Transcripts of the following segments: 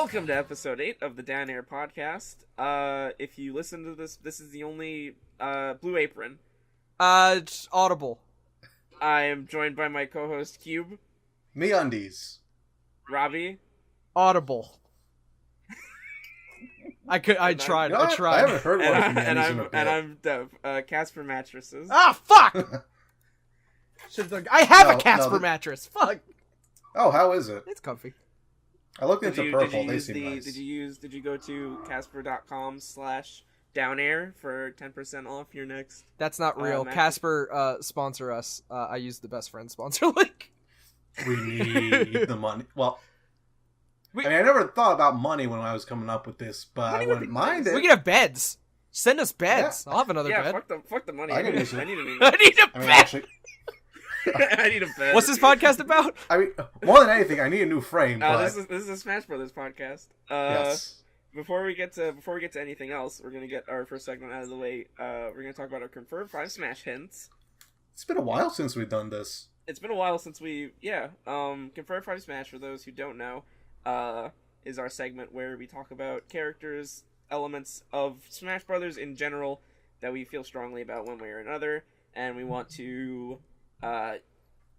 Welcome to episode 8 of the DownAir podcast. If you listen to this, this is the only Blue Apron. It's Audible. I am joined by my co-host Cube, MeUndies, Robbie, Audible. I tried. I haven't heard one from MeUndies in a bit. and I'm Dev. Casper mattresses. Ah, fuck! I have a Casper mattress. Fuck. Oh, how is it? It's comfy. I looked into purple. They seem nice. Did you go to casper.com/downair for 10% off your next? That's not real. Casper, sponsor us. I use the best friend sponsor link. We need the money. Well, I never thought about money when I was coming up with this, but I wouldn't mind it. We can have beds. Send us beds. Yeah. I'll have another bed. Fuck the money. I need a bed. Actually, I need a bed. What's this podcast about? I mean, more than anything, I need a new frame. This is a Smash Brothers podcast. Yes. Before we get to anything else, we're gonna get our first segment out of the way. We're gonna talk about our confirmed 5 Smash hints. It's been a while since we've done this. It's been a while since confirmed 5 Smash, for those who don't know, is our segment where we talk about characters, elements of Smash Brothers in general that we feel strongly about one way or another, and we want to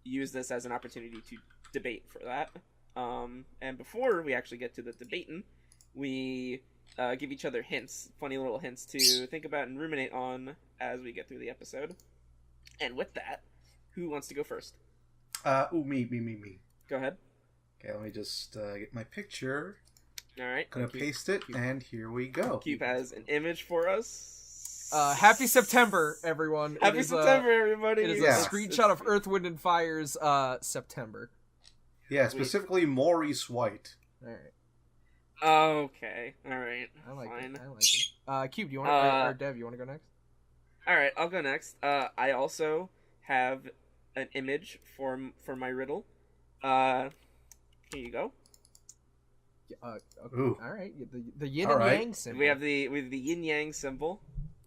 use this as an opportunity to debate for that. And before we actually get to the debating, we give each other hints, funny little hints to think about and ruminate on as we get through the episode. And with that, who wants to go first? Me. Go ahead. Okay, let me just get my picture. All right. Gonna paste it, and here we go. Cube has an image for us. Happy September, everyone. Happy September, everybody. It is a screenshot of Earth, Wind, and Fire's September. Yeah, specifically Maurice White. Alright. Okay. Alright. I like Fine. it. Cube, do you want to, or Dev, you want to go next? Alright, I'll go next. I also have an image for my riddle. Here you go. Okay. Alright, the yin and yang symbol. We have the yin yang symbol.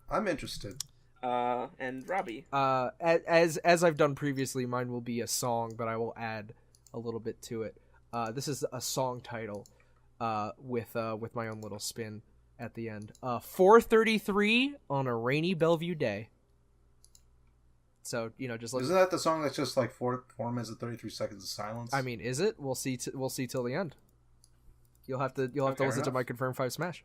I'm interested. And Robbie. As I've done previously, mine will be a song, but I will add a little bit to it. This is a song title, with my own little spin at the end. 4:33 on a rainy Bellevue day. So just like, isn't that the song that's just like 4 minutes and 33 seconds of silence? I mean, is it? We'll see till the end. You'll have to listen to my confirmed 5 Smash.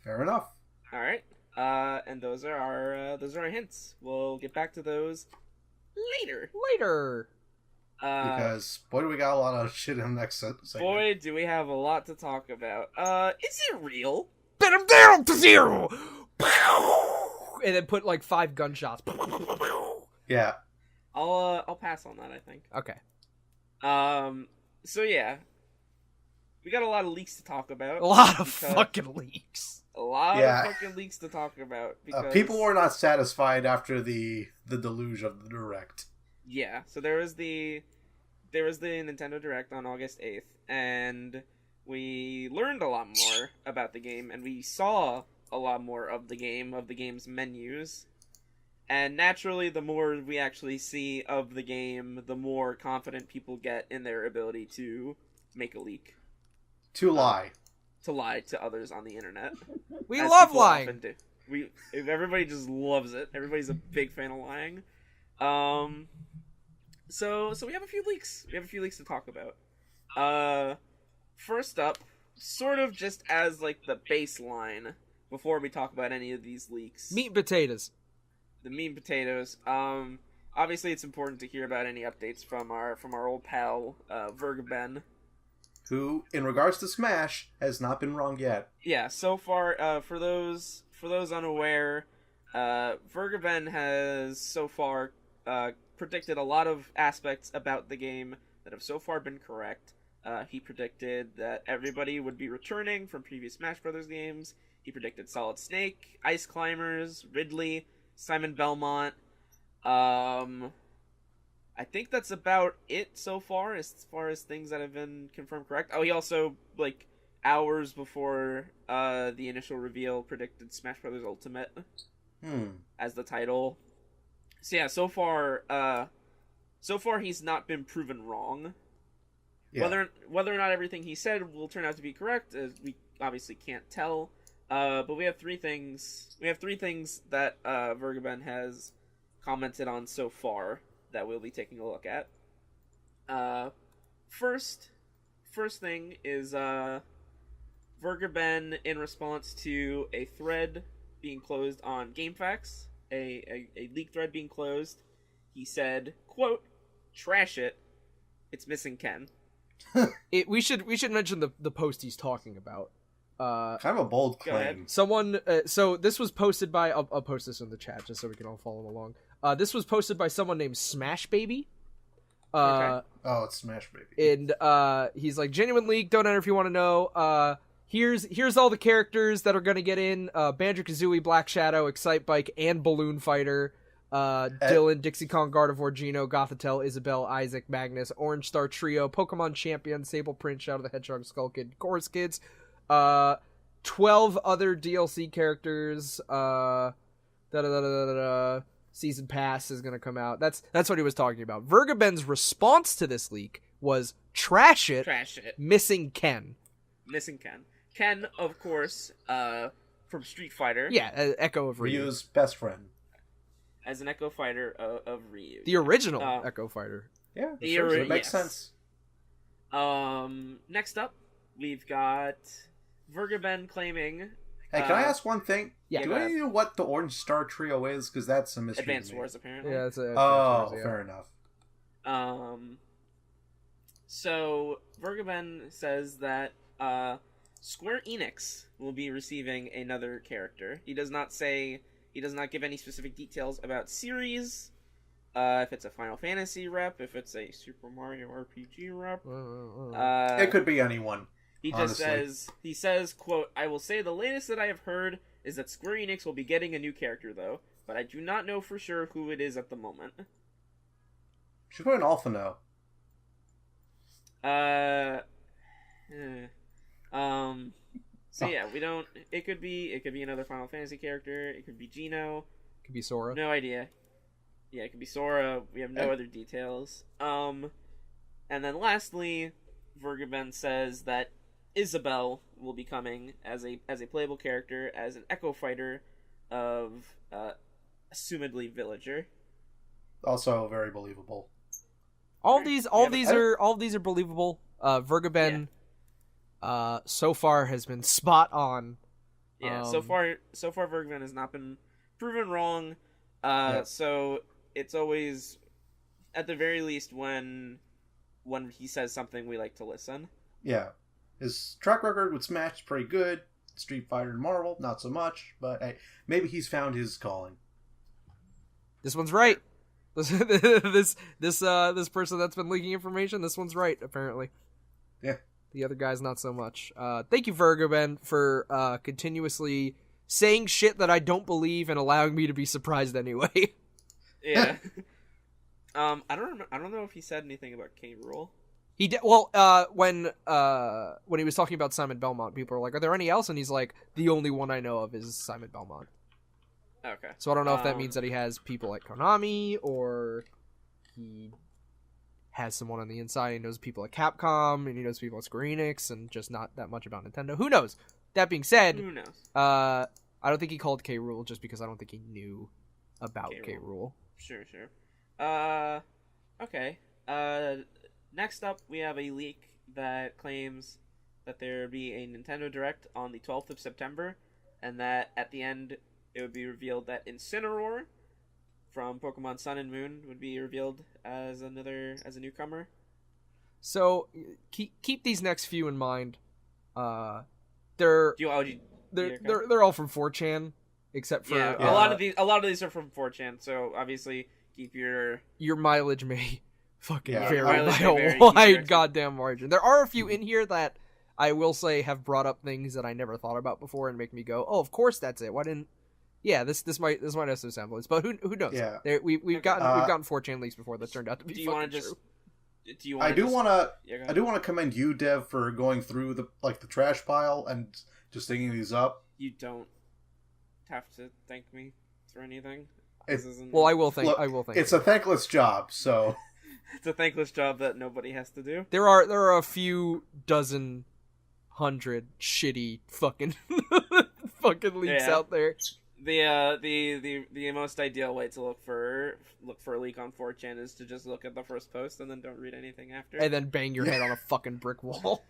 Fair enough. All right. And those are our hints. We'll get back to those later. Because boy, do we got a lot of shit in the next segment. Boy, do we have a lot to talk about. Is it real? Bet him down to 0. And then put like 5 gunshots. Yeah. I'll pass on that, I think. Okay. So yeah, we got a lot of leaks to talk about. A lot of fucking leaks. A lot of fucking leaks to talk about. Because people were not satisfied after the deluge of the Direct. Yeah, so there was the Nintendo Direct on August 8th, and we learned a lot more about the game, and we saw a lot more of the game's menus. And naturally, the more we actually see of the game, the more confident people get in their ability to make a leak. To lie to others on the internet. We love lying. Everybody just loves it. Everybody's a big fan of lying. So we have a few leaks. We have a few leaks to talk about. First up, sort of just as like the baseline before we talk about any of these leaks. Meat and potatoes. The meat and potatoes. Obviously it's important to hear about any updates from our old pal Vergaben, who, in regards to Smash, has not been wrong yet. Yeah, so far, for those unaware, Vergaben has so far predicted a lot of aspects about the game that have so far been correct. He predicted that everybody would be returning from previous Smash Brothers games. He predicted Solid Snake, Ice Climbers, Ridley, Simon Belmont. I think that's about it so far as things that have been confirmed correct. Oh, he also, like, hours before the initial reveal, predicted Smash Brothers Ultimate as the title. So yeah, so far he's not been proven wrong. Whether or not everything he said will turn out to be correct, we obviously can't tell. But we have three things. We have three things that Vergaben has commented on so far that we'll be taking a look at. First thing is Vergaben, in response to a thread being closed on GameFAQs, a leak thread being closed, he said, quote, "Trash it. It's missing Ken." We should mention the post he's talking about. Kind of a bold claim. Someone, so this was posted by, I'll post this in the chat just so we can all follow along. This was posted by someone named Smash Baby. Okay. Oh, it's Smash Baby. And he's like, genuine leak, DownAir if you want to know. Here's all the characters that are gonna get in: Banjo-Kazooie, Black Shadow, Excitebike, and Balloon Fighter. Dylan, Dixie Kong, Gardevoir, Gino, Gothitelle, Isabelle, Isaac, Magnus, Orange Star Trio, Pokemon Champion, Sable Prince, Shadow the Hedgehog, Skull Kid, Chorus Kids, 12 other DLC characters, Season Pass is gonna come out. That's what he was talking about. Vergaben's response to this leak was trash it. Missing Ken. Ken, of course, from Street Fighter. Yeah, Echo of Ryu. Ryu's best friend. As an Echo Fighter of Ryu. The original Echo Fighter. Yeah, it makes sense. Next up, we've got Vergaben claiming... Hey, can I ask one thing? Yeah. Do any know what the Orange Star Trio is? Because that's a mystery. Advanced Wars, apparently. Yeah, it's fair enough. So, Vergaben says that Square Enix will be receiving another character. He does not give any specific details about series, if it's a Final Fantasy rep, if it's a Super Mario RPG rep. It could be anyone. He just says, quote, "I will say the latest that I have heard is that Square Enix will be getting a new character, though, but I do not know for sure who it is at the moment." Should put an alpha now. So yeah, we don't. It could be another Final Fantasy character. It could be Gino. It could be Sora. No idea. Yeah, it could be Sora. We have no other details. And then lastly, Vergaben says that Isabelle will be coming as a playable character, as an Echo Fighter of assumedly Villager. Also very believable. All these are believable. Vergaben so far has been spot on. Yeah, so far Vergaben has not been proven wrong. So it's always, at the very least, when he says something, we like to listen. Yeah. His track record with Smash is pretty good. Street Fighter and Marvel, not so much. But hey, maybe he's found his calling. This one's right. This person that's been leaking information, this one's right, apparently. Yeah. The other guy's not so much. Thank you, Vergaben, for continuously saying shit that I don't believe and allowing me to be surprised anyway. Yeah. I don't know if he said anything about K. Rool. He did. Well, when he was talking about Simon Belmont, people were like, "Are there any else?" And he's like, "The only one I know of is Simon Belmont." Okay. So I don't know if that means that he has people at Konami, or he has someone on the inside. He knows people at Capcom, and he knows people at Square Enix, and just not that much about Nintendo. Who knows? That being said, who knows? I don't think he called K. Rool just because I don't think he knew about K. Rool. Sure. Okay. Next up, we have a leak that claims that there will be a Nintendo Direct on the 12th of September, and that at the end, it would be revealed that Incineroar from Pokemon Sun and Moon would be revealed as a newcomer. So keep these next few in mind. They're all from 4chan, except for a lot of these are from 4chan. So obviously keep your mileage may fucking vary by a wide goddamn margin. There are a few in here that I will say have brought up things that I never thought about before and make me go, "Oh, of course that's it. Why didn't?" Yeah, this might have some semblance, but who knows? Yeah, we've gotten 4chan leaks before that turned out to be. true. I do want to commend you, Dev, for going through the trash pile and just digging these up. You don't have to thank me for anything. Well, I will thank. It's a thankless job, so. It's a thankless job that nobody has to do. There are a few dozen, hundred shitty fucking leaks out there. The most ideal way to look for a leak on 4chan is to just look at the first post and then don't read anything after. And then bang your head on a fucking brick wall.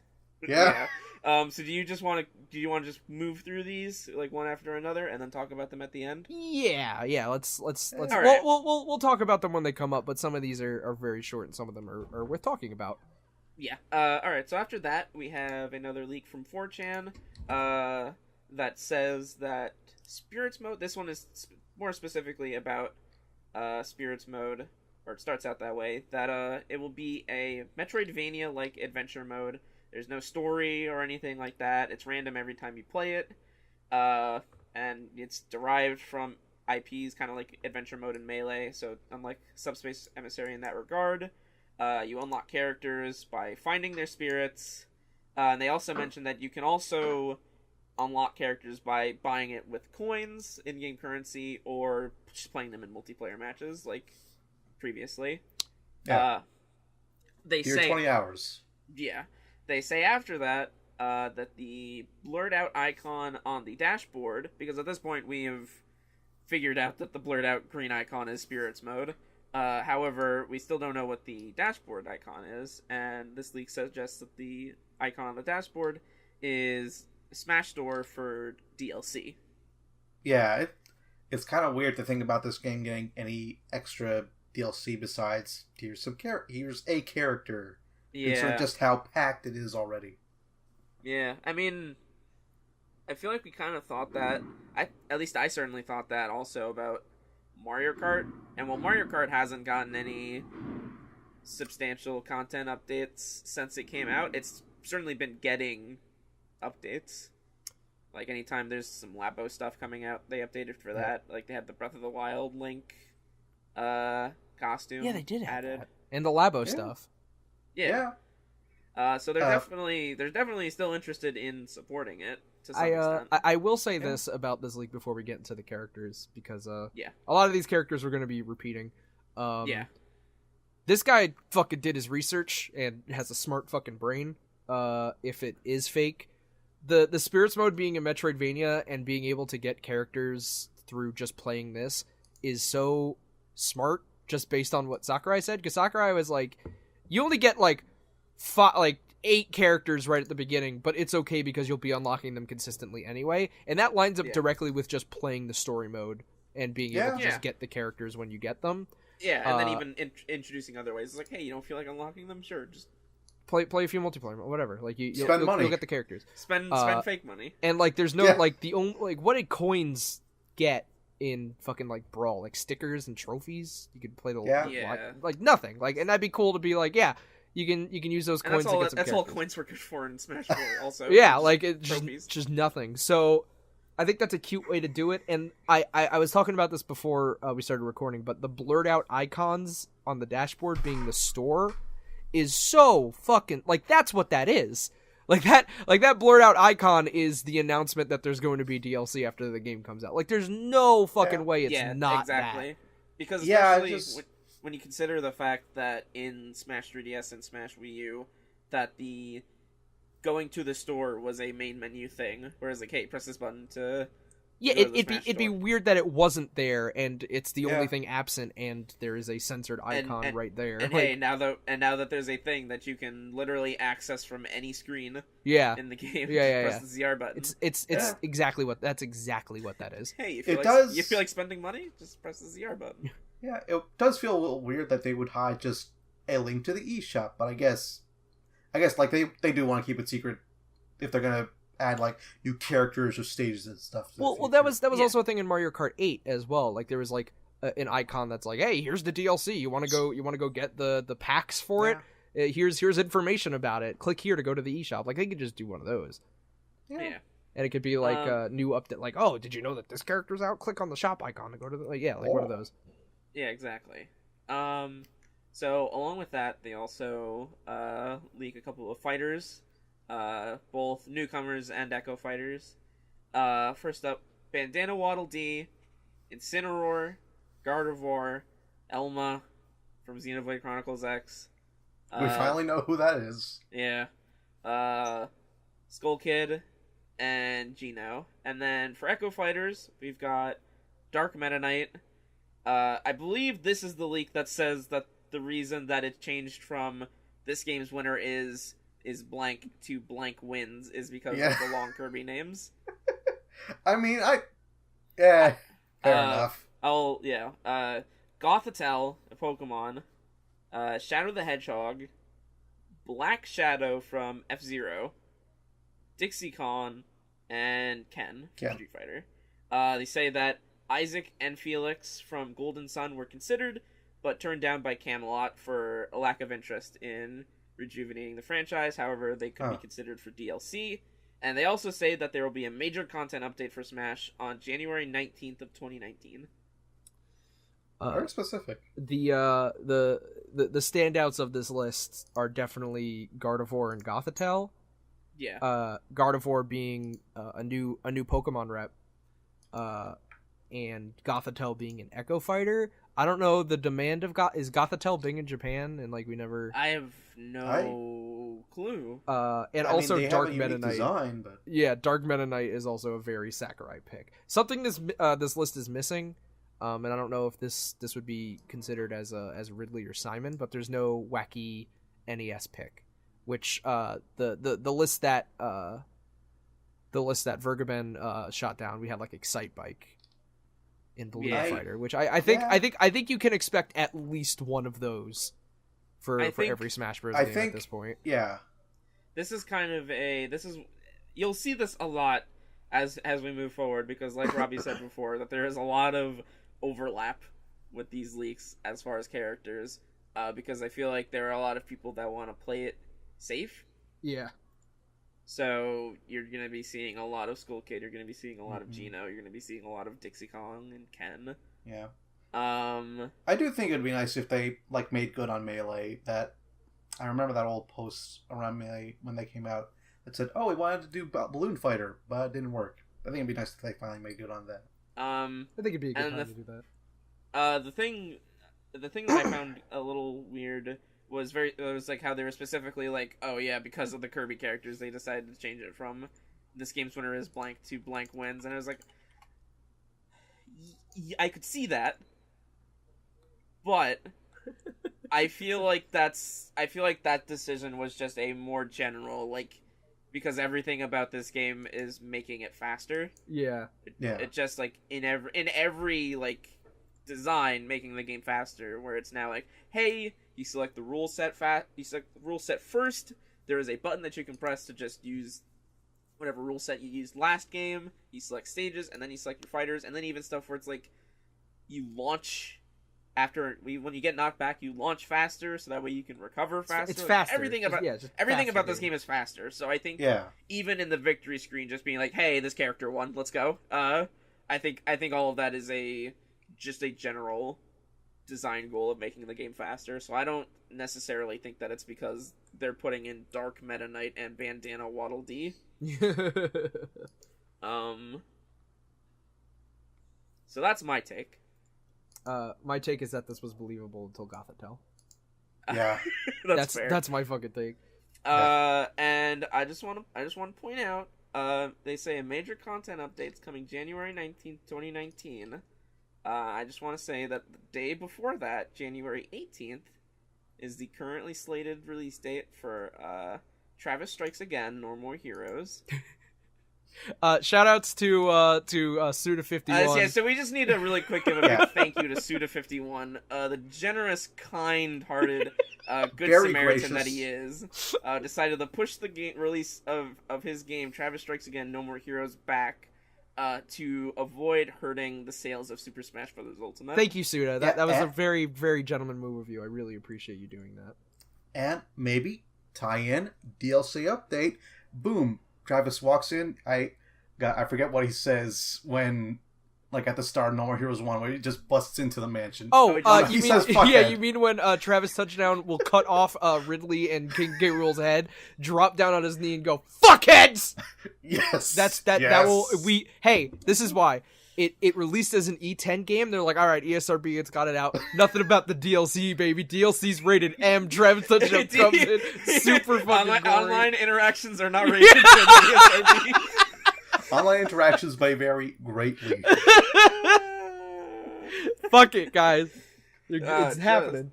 Yeah. So do you want to just move through these like one after another and then talk about them at the end? Yeah. Let's. All right. We'll talk about them when they come up. But some of these are very short, and some of them are worth talking about. Yeah. All right. So after that, we have another leak from 4chan that says that Spirits Mode. This one is more specifically about Spirits Mode, or it starts out that way. That it will be a Metroidvania-like adventure mode. There's no story or anything like that. It's random every time you play it. And it's derived from IPs, kind of like Adventure Mode and Melee. So unlike Subspace Emissary in that regard, you unlock characters by finding their spirits. And they also mentioned that you can also unlock characters by buying it with coins, in-game currency, or just playing them in multiplayer matches like previously. Yeah. They Here say 20 hours. Yeah. They say after that that the blurred out icon on the dashboard, because at this point we have figured out that the blurred out green icon is Spirits Mode. However, we still don't know what the dashboard icon is, and this leak suggests that the icon on the dashboard is a Smash Door for DLC. Yeah, it's kind of weird to think about this game getting any extra DLC besides here's a character. Yeah. Considering just how packed it is already. Yeah, I mean, I feel like we kind of thought that. At least I certainly thought that also about Mario Kart. And while Mario Kart hasn't gotten any substantial content updates since it came out, it's certainly been getting updates. Like anytime there's some Labo stuff coming out, they updated for that. Like they had the Breath of the Wild Link costume. Yeah, they did have added. that. And the Labo stuff. Yeah. So they're definitely still interested in supporting it to some extent. I will say this about this leak before we get into the characters, because a Yeah. lot of these characters we're going to be repeating. This guy fucking did his research and has a smart fucking brain. If it is fake, the Spirits Mode being a Metroidvania and being able to get characters through just playing this is so smart, just based on what Sakurai said. Because Sakurai was like, you only get like 8 characters right at the beginning, but it's okay because you'll be unlocking them consistently anyway, and that lines up directly with just playing the story mode and being able to just get the characters when you get them. Yeah, and then even introducing other ways. It's like, hey, you don't feel like unlocking them? Sure, just play a few multiplayer, whatever. Like you'll get the characters. Spend fake money. And like, there's no like the only like what did coins get in fucking like Brawl, like stickers and trophies? You could play the like nothing. Like, and that'd be cool to be like, yeah. You can use those coins to get some That's characters. all coins were good for in Smash 4 also. Yeah, like it's just nothing. So I think that's a cute way to do it. And I was talking about this before we started recording, but the blurred out icons on the dashboard being the store is so fucking like that's what that is. Like that blurred out icon is the announcement that there's going to be DLC after the game comes out. Like there's no fucking way it's not exactly. that. Because especially when you consider the fact that in Smash 3DS and Smash Wii U, that the going to the store was a main menu thing, whereas like, hey, press this button to it'd be weird that it wasn't there, and it's the only thing absent, and there is a censored icon right there. And hey, now that there's a thing that you can literally access from any screen, in the game, press the ZR button. It's exactly what that is. Hey, you feel like spending money? Just press the ZR button. Yeah, it does feel a little weird that they would hide just a link to the eShop, but I guess like they do want to keep it secret if they're gonna add like new characters or stages and stuff. Well, that was also a thing in Mario Kart 8 as well. Like there was like an icon that's like, hey, here's the DLC. You want to go get the packs for it? Here's information about it. Click here to go to the eShop. Like they could just do one of those. Yeah. And it could be like a new update. Like, oh, did you know that this character's out? Click on the shop icon to go to the one of those. Yeah, exactly. So along with that, they also leak a couple of fighters, both newcomers and Echo fighters. First up, Bandana Waddle Dee, Incineroar, Gardevoir, Elma, from Xenoblade Chronicles X. We finally know who that is. Yeah. Skull Kid and Geno. And then for Echo Fighters, we've got Dark Meta Knight. I believe this is the leak that says that the reason that it changed from this game's winner is blank to blank wins is because of the long Kirby names. I mean, fair enough. Gothitelle, a Pokemon, Shadow the Hedgehog, Black Shadow from F-Zero, Dixie Kong, and Ken from Street Fighter. They say that Isaac and Felix from Golden Sun were considered, but turned down by Camelot for a lack of interest in rejuvenating the franchise. However, they could be considered for DLC. And they also say that there will be a major content update for Smash on January 19th of 2019. Very specific. The standouts of this list are definitely Gardevoir and Gothitelle. Yeah. Gardevoir being a new Pokemon rep, and Gothitelle being an Echo Fighter. I don't know the demand of is Gothitelle big in Japan, and like we never. I have no clue. And also Dark Meta Knight. Design, but... Yeah, Dark Meta Knight is also a very Sakurai pick. Something this list is missing, and I don't know if this would be considered as Ridley or Simon, but there's no wacky NES pick, which the list that Vergaben shot down, we had like Excite Bike in Balloon Fighter, which I think you can expect at least one of those for every Smash Bros. Game at this point. Yeah. This is kind of you'll see this a lot as we move forward, because like Robbie said before, that there is a lot of overlap with these leaks as far as characters, because I feel like there are a lot of people that want to play it safe. Yeah. So you're going to be seeing a lot of Skull Kid, you're going to be seeing a lot of Geno, you're going to be seeing a lot of Dixie Kong and Ken. Yeah. I do think it'd be nice if they like made good on Melee. That I remember that old post around Melee when they came out that said, "Oh, we wanted to do Balloon Fighter, but it didn't work." I think it'd be nice if they finally made good on that. I think it'd be a good time to do that. The thing that I found a little weird was like how they were specifically like, oh yeah, because of the Kirby characters, they decided to change it from this game's winner is blank to blank wins, and I was like, I could see that, but I feel like that decision was just a more general, like, because everything about this game is making it faster. Yeah. It just like in every like design making the game faster, where it's now like, hey, you select the rule set first. There is a button that you can press to just use whatever rule set you used last game. You select stages, and then you select your fighters, and then even stuff where it's like you launch when you get knocked back, you launch faster, so that way you can recover faster. It's faster. Everything about this game is faster. So I think even in the victory screen, just being like, hey, this character won, let's go. I think all of that is just a general design goal of making the game faster. So I don't necessarily think that it's because they're putting in Dark Meta Knight and Bandana Waddle Dee. So that's my take. My take is that this was believable until Gothitelle. Yeah. That's fair. That's my fucking take. And I just want to point out, they say a major content update's coming January 19th, 2019. I just want to say that the day before that, January 18th, is the currently slated release date for Travis Strikes Again, No More Heroes. Shoutouts to Suda51. Yeah, so we just need to really quick give a big thank you to Suda51, the generous, kind-hearted, good Very Samaritan gracious. that he is. Decided to push the release of his game, Travis Strikes Again, No More Heroes, back to avoid hurting the sales of Super Smash Bros. Ultimate. Thank you, Suda. That was a very, very gentleman move of you. I really appreciate you doing that. And maybe tie-in DLC update. Boom. Travis walks in. I forget what he says when, like, at the start of No More Heroes 1, where he just busts into the mansion. You mean when Travis Touchdown will cut off Ridley and King K. Rool's head, drop down on his knee, and go, "Fuckheads!" Yes. Hey, this is why. it released as an E10 game. They're like, all right, ESRB, it's got it out. Nothing about the DLC, baby. DLC's rated M. Trev Touchdown comes in. Super fucking gory. Online interactions are not rated for the ESRB. Online interactions may vary greatly. Fuck it, guys. It's happening.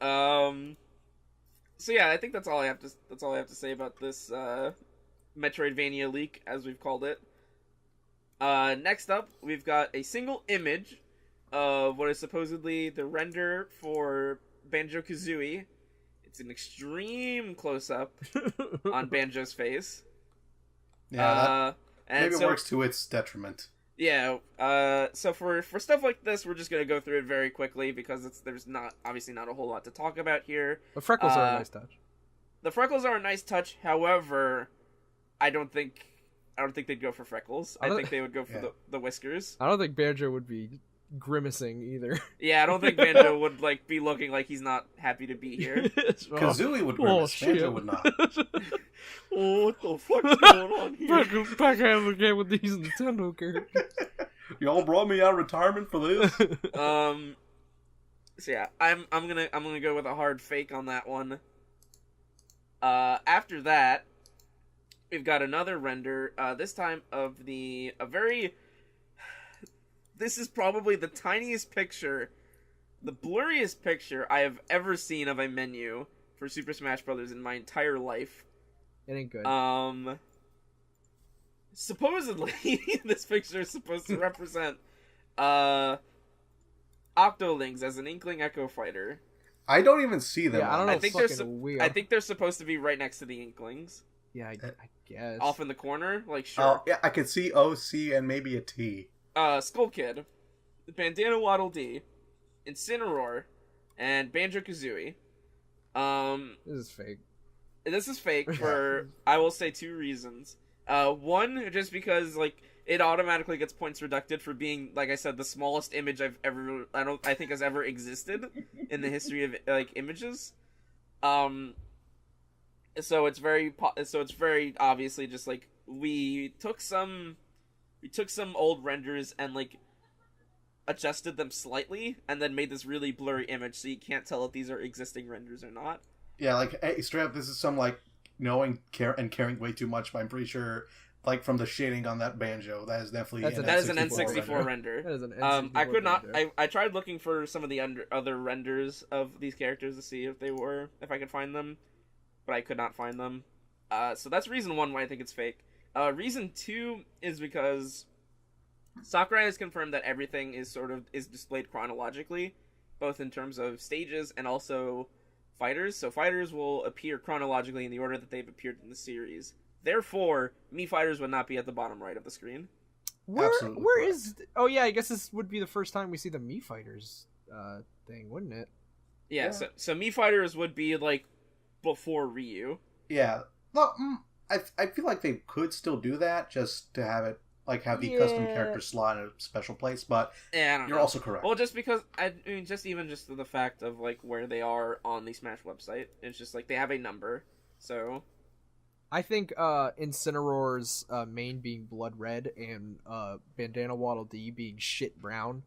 So yeah, I think that's all I have to say about this Metroidvania leak, as we've called it. Next up, we've got a single image of what is supposedly the render for Banjo-Kazooie. It's an extreme close-up on Banjo's face. Yeah, maybe it works to its detriment. Yeah, so for stuff like this, we're just gonna go through it very quickly because there's obviously not a whole lot to talk about here. The freckles are a nice touch. The freckles are a nice touch, however, I don't think they'd go for freckles. I think they would go for the whiskers. I don't think Banjo would be grimacing either. Yeah, I don't think Banjo would be looking like he's not happy to be here. Kazooie would grimace. Banjo would not. Oh, what the fuck's going on here? Back out again with these Nintendo characters. Y'all brought me out of retirement for this. So yeah, I'm gonna go with a hard fake on that one. After that, we've got another render, this time of this is probably the tiniest picture, the blurriest picture I have ever seen of a menu for Super Smash Bros. In my entire life. It ain't good. Supposedly, this picture is supposed to represent, Octolings as an Inkling Echo Fighter. I don't even see them. Yeah, I don't know. I think they're supposed to be right next to the Inklings. Yeah, I guess. Off in the corner? Sure. Oh, yeah, I could see OC and maybe a T. Skull Kid, Bandana Waddle Dee, Incineroar, and Banjo-Kazooie. This is fake. This is fake for, I will say, 2 reasons. One, just because, it automatically gets points reducted for being, like I said, the smallest image I think has ever existed in the history of, images. So it's very obviously just, we took some old renders and, adjusted them slightly, and then made this really blurry image, so you can't tell if these are existing renders or not. Yeah, hey, straight up, this is some, knowing and caring way too much, but I'm pretty sure, from the shading on that Banjo, that is definitely an N64 render. That is an N64 I could not. render. I tried looking for some of the other renders of these characters to see if I could find them, but I could not find them. So that's reason 1 why I think it's fake. Reason 2 is because Sakurai has confirmed that everything is displayed chronologically, both in terms of stages and also fighters. So fighters will appear chronologically in the order that they've appeared in the series. Therefore, Mii Fighters would not be at the bottom right of the screen. Where is? Oh yeah, I guess this would be the first time we see the Mii Fighters thing, wouldn't it? Yeah. So Mii Fighters would be before Ryu. Yeah. Well, I feel like they could still do that just to have it have the custom character slot in a special place, but you're also correct. Well, just because just the fact of where they are on the Smash website, it's just they have a number. So I think Incineroar's main being blood red and Bandana Waddle Dee being shit brown.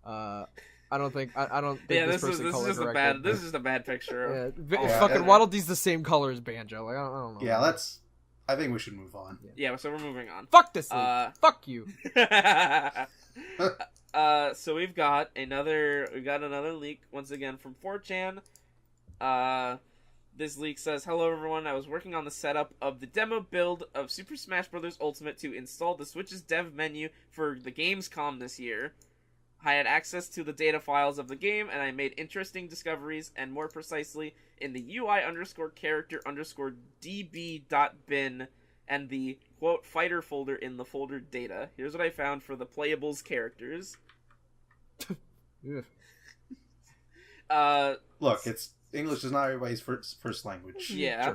I don't think this is just a bad picture. Fucking Waddle Dee's the same color as Banjo. I don't know. Yeah, I think we should move on. Yeah, so we're moving on. Fuck this league. Fuck you. So we've got another leak once again from 4chan. This leak says, "Hello everyone, I was working on the setup of the demo build of Super Smash Bros. Ultimate to install the Switch's dev menu for the Gamescom this year. I had access to the data files of the game, and I made interesting discoveries, and more precisely, in the UI_character_db.bin and the, quote, fighter folder in the folder data. Here's what I found for the playables characters." Look, English is not everybody's first language. Yeah.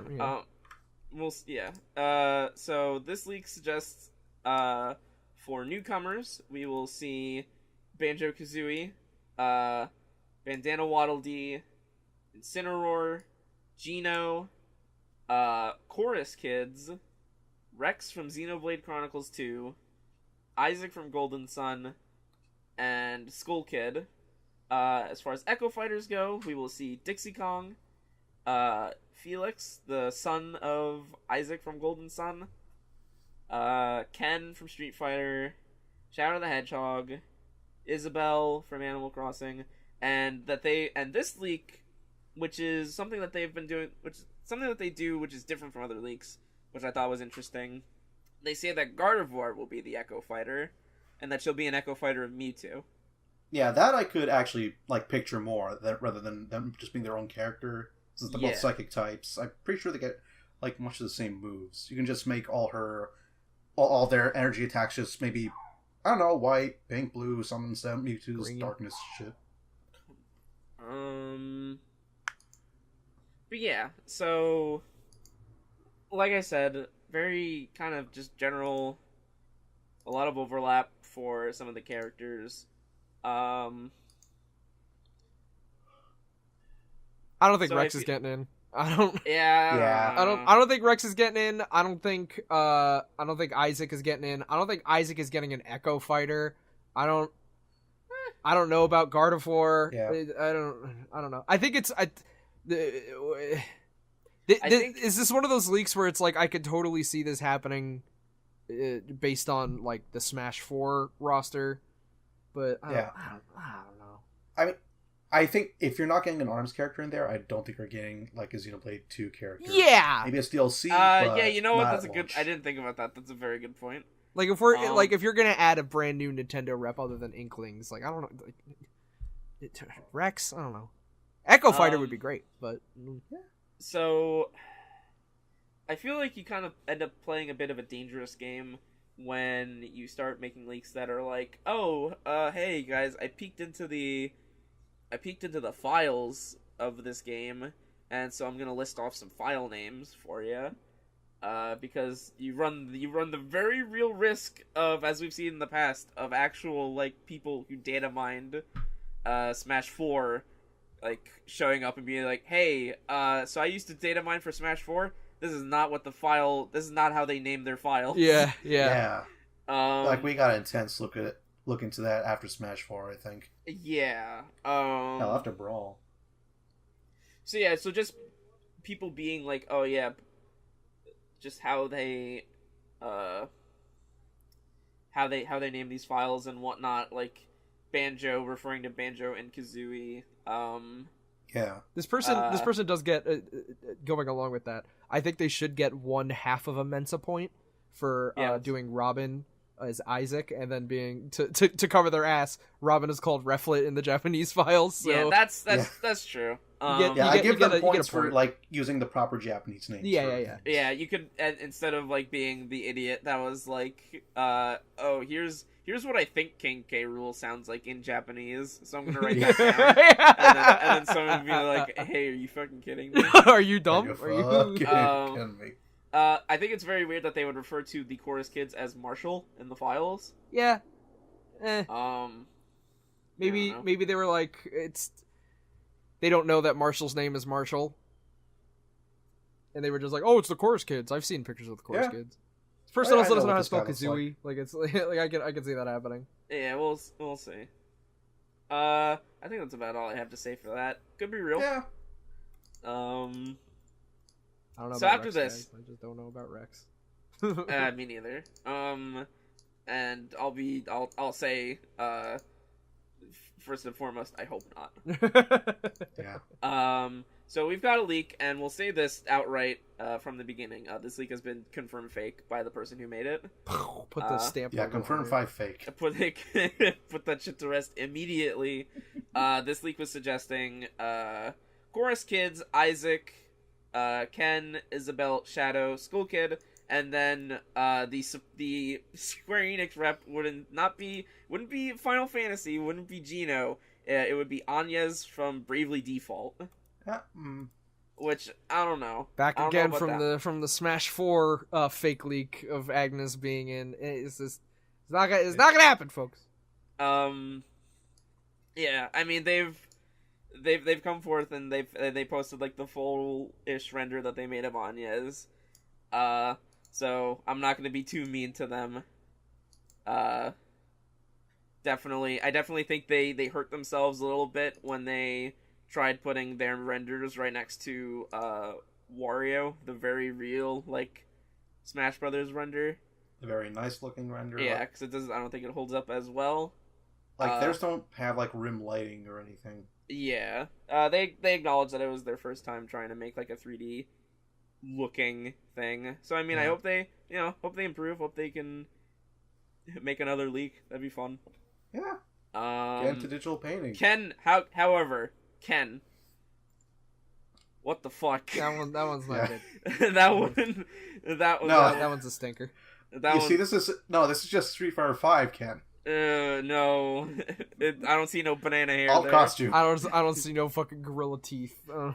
So this leak suggests, for newcomers, we will see Banjo-Kazooie, Bandana Waddle Dee, Incineroar, Geno, Chorus Kids, Rex from Xenoblade Chronicles 2, Isaac from Golden Sun, and Skull Kid. As far as Echo Fighters go, we will see Dixie Kong, Felix, the son of Isaac from Golden Sun, Ken from Street Fighter, Shadow the Hedgehog, Isabelle from Animal Crossing, and this leak, which is something that they've been doing, which is something that they do, which is different from other leaks, which I thought was interesting. They say that Gardevoir will be the Echo Fighter, and that she'll be an Echo Fighter of Mewtwo. Yeah, that I could actually picture more rather than them just being their own character. Since they're both psychic types, I'm pretty sure they get much of the same moves. You can just make all their energy attacks just maybe, I don't know, white, pink, blue, something instead of Mewtwo's green. Darkness shit. But yeah, so like I said, very kind of just general, a lot of overlap for some of the characters. I don't think Rex is getting in. I don't. Yeah. I don't think Rex is getting in. I don't think Isaac is getting in. I don't think Isaac is getting an Echo Fighter. I don't know about Gardevoir. Yeah. I don't know. I think it's is this one of those leaks where it's like I could totally see this happening based on like the Smash 4 roster, but I don't know. I mean, I think if you're not getting an ARMS character in there, I don't think you're getting like a Xenoblade 2 character. Yeah, maybe it's DLC. Yeah, you know what? That's a good. I didn't think about that. That's a very good point. Like if we're like if you're gonna add a brand new Nintendo rep other than Inklings, like I don't know, like, Rex. I don't know. Echo Fighter would be great, but yeah. So I feel like you kind of end up playing a bit of a dangerous game when you start making leaks that are like, oh, hey guys, I peeked into the files of this game, and so I'm gonna list off some file names for you, because you run the very real risk of, as we've seen in the past, of actual like people who data mined Smash 4, like showing up and being like, hey, so I used to data mine for Smash 4. This is not how they name their file. Yeah. Like we got an intense look into that after Smash 4, I think. Yeah. Hell, after Brawl. So yeah, so just people being like, oh yeah, just how they name these files and whatnot, like Banjo referring to Banjo and Kazooie. Yeah. This person does get going along with that. I think they should get 1/2 of a Mensa point for doing Robin as Isaac, and then being to cover their ass. Robin is called Reflet in the Japanese files. So. Yeah, that's true. I give them points for like using the proper Japanese names. Yeah, you could instead of like being the idiot that was like, oh, here's what I think King K. Rool sounds like in Japanese, so I'm gonna write that down. and then someone would be like, hey, are you fucking kidding me? Are you dumb? Are you kidding me? I think it's very weird that they would refer to the chorus kids as Marshall in the files. Yeah. Maybe they were like, they don't know that Marshall's name is Marshall, and they were just like, oh, it's the chorus kids. I've seen pictures of the chorus kids. This person also doesn't know how to spell Kazooie. Like it's like I can see that happening. Yeah, we'll see. I think that's about all I have to say for that. Could be real. Yeah. I don't know. So about after Rex, this, guys. I just don't know about Rex. Me neither. And I'll say, first and foremost, I hope not. Yeah. So we've got a leak, and we'll say this outright from the beginning. This leak has been confirmed fake by the person who made it. Put the stamp. Yeah, confirmed 5 fake. Put that shit to rest immediately. This leak was suggesting Chorus Kids, Isaac, Ken, Isabelle, Shadow, Skull Kid, and then the Square Enix rep wouldn't be Final Fantasy, wouldn't be Geno. It would be Agnes from Bravely Default. Which I don't know. Back again from the Smash 4 fake leak of Agnes being in. It's not gonna happen, folks. Yeah, I mean they've come forth and they posted like the full-ish render that they made of Agnes. So I'm not gonna be too mean to them. Uh, I definitely think they hurt themselves a little bit when they tried putting their renders right next to Wario, the very real like Smash Brothers render. A very nice looking render. Yeah, because it doesn't. I don't think it holds up as well. Like theirs don't have like rim lighting or anything. Yeah, they acknowledge that it was their first time trying to make like a 3D looking thing. So I mean, I hope they improve. Hope they can make another leak. That'd be fun. Yeah. Get into digital painting. However, what the fuck? That one's not good. that one's a stinker. This is just Street Fighter 5, Ken. No. I don't see no banana hair All there. costume. I don't see no fucking gorilla teeth. They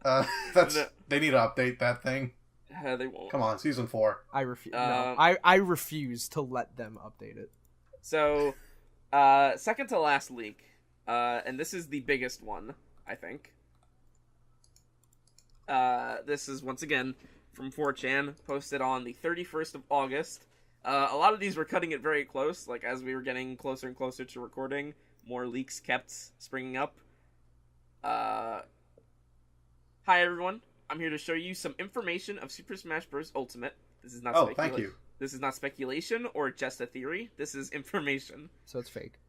need to update that thing. They won't. Come on, season 4. I refuse. No, I refuse to let them update it. So, second to last leak, and this is the biggest one, I think. This is once again from 4chan, posted on the 31st of August. A lot of these were cutting it very close, like as we were getting closer and closer to recording, more leaks kept springing up. Hi everyone, I'm here to show you some information of Super Smash Bros. Ultimate. This is not thank you. This is not speculation or just a theory. This is information. So it's fake.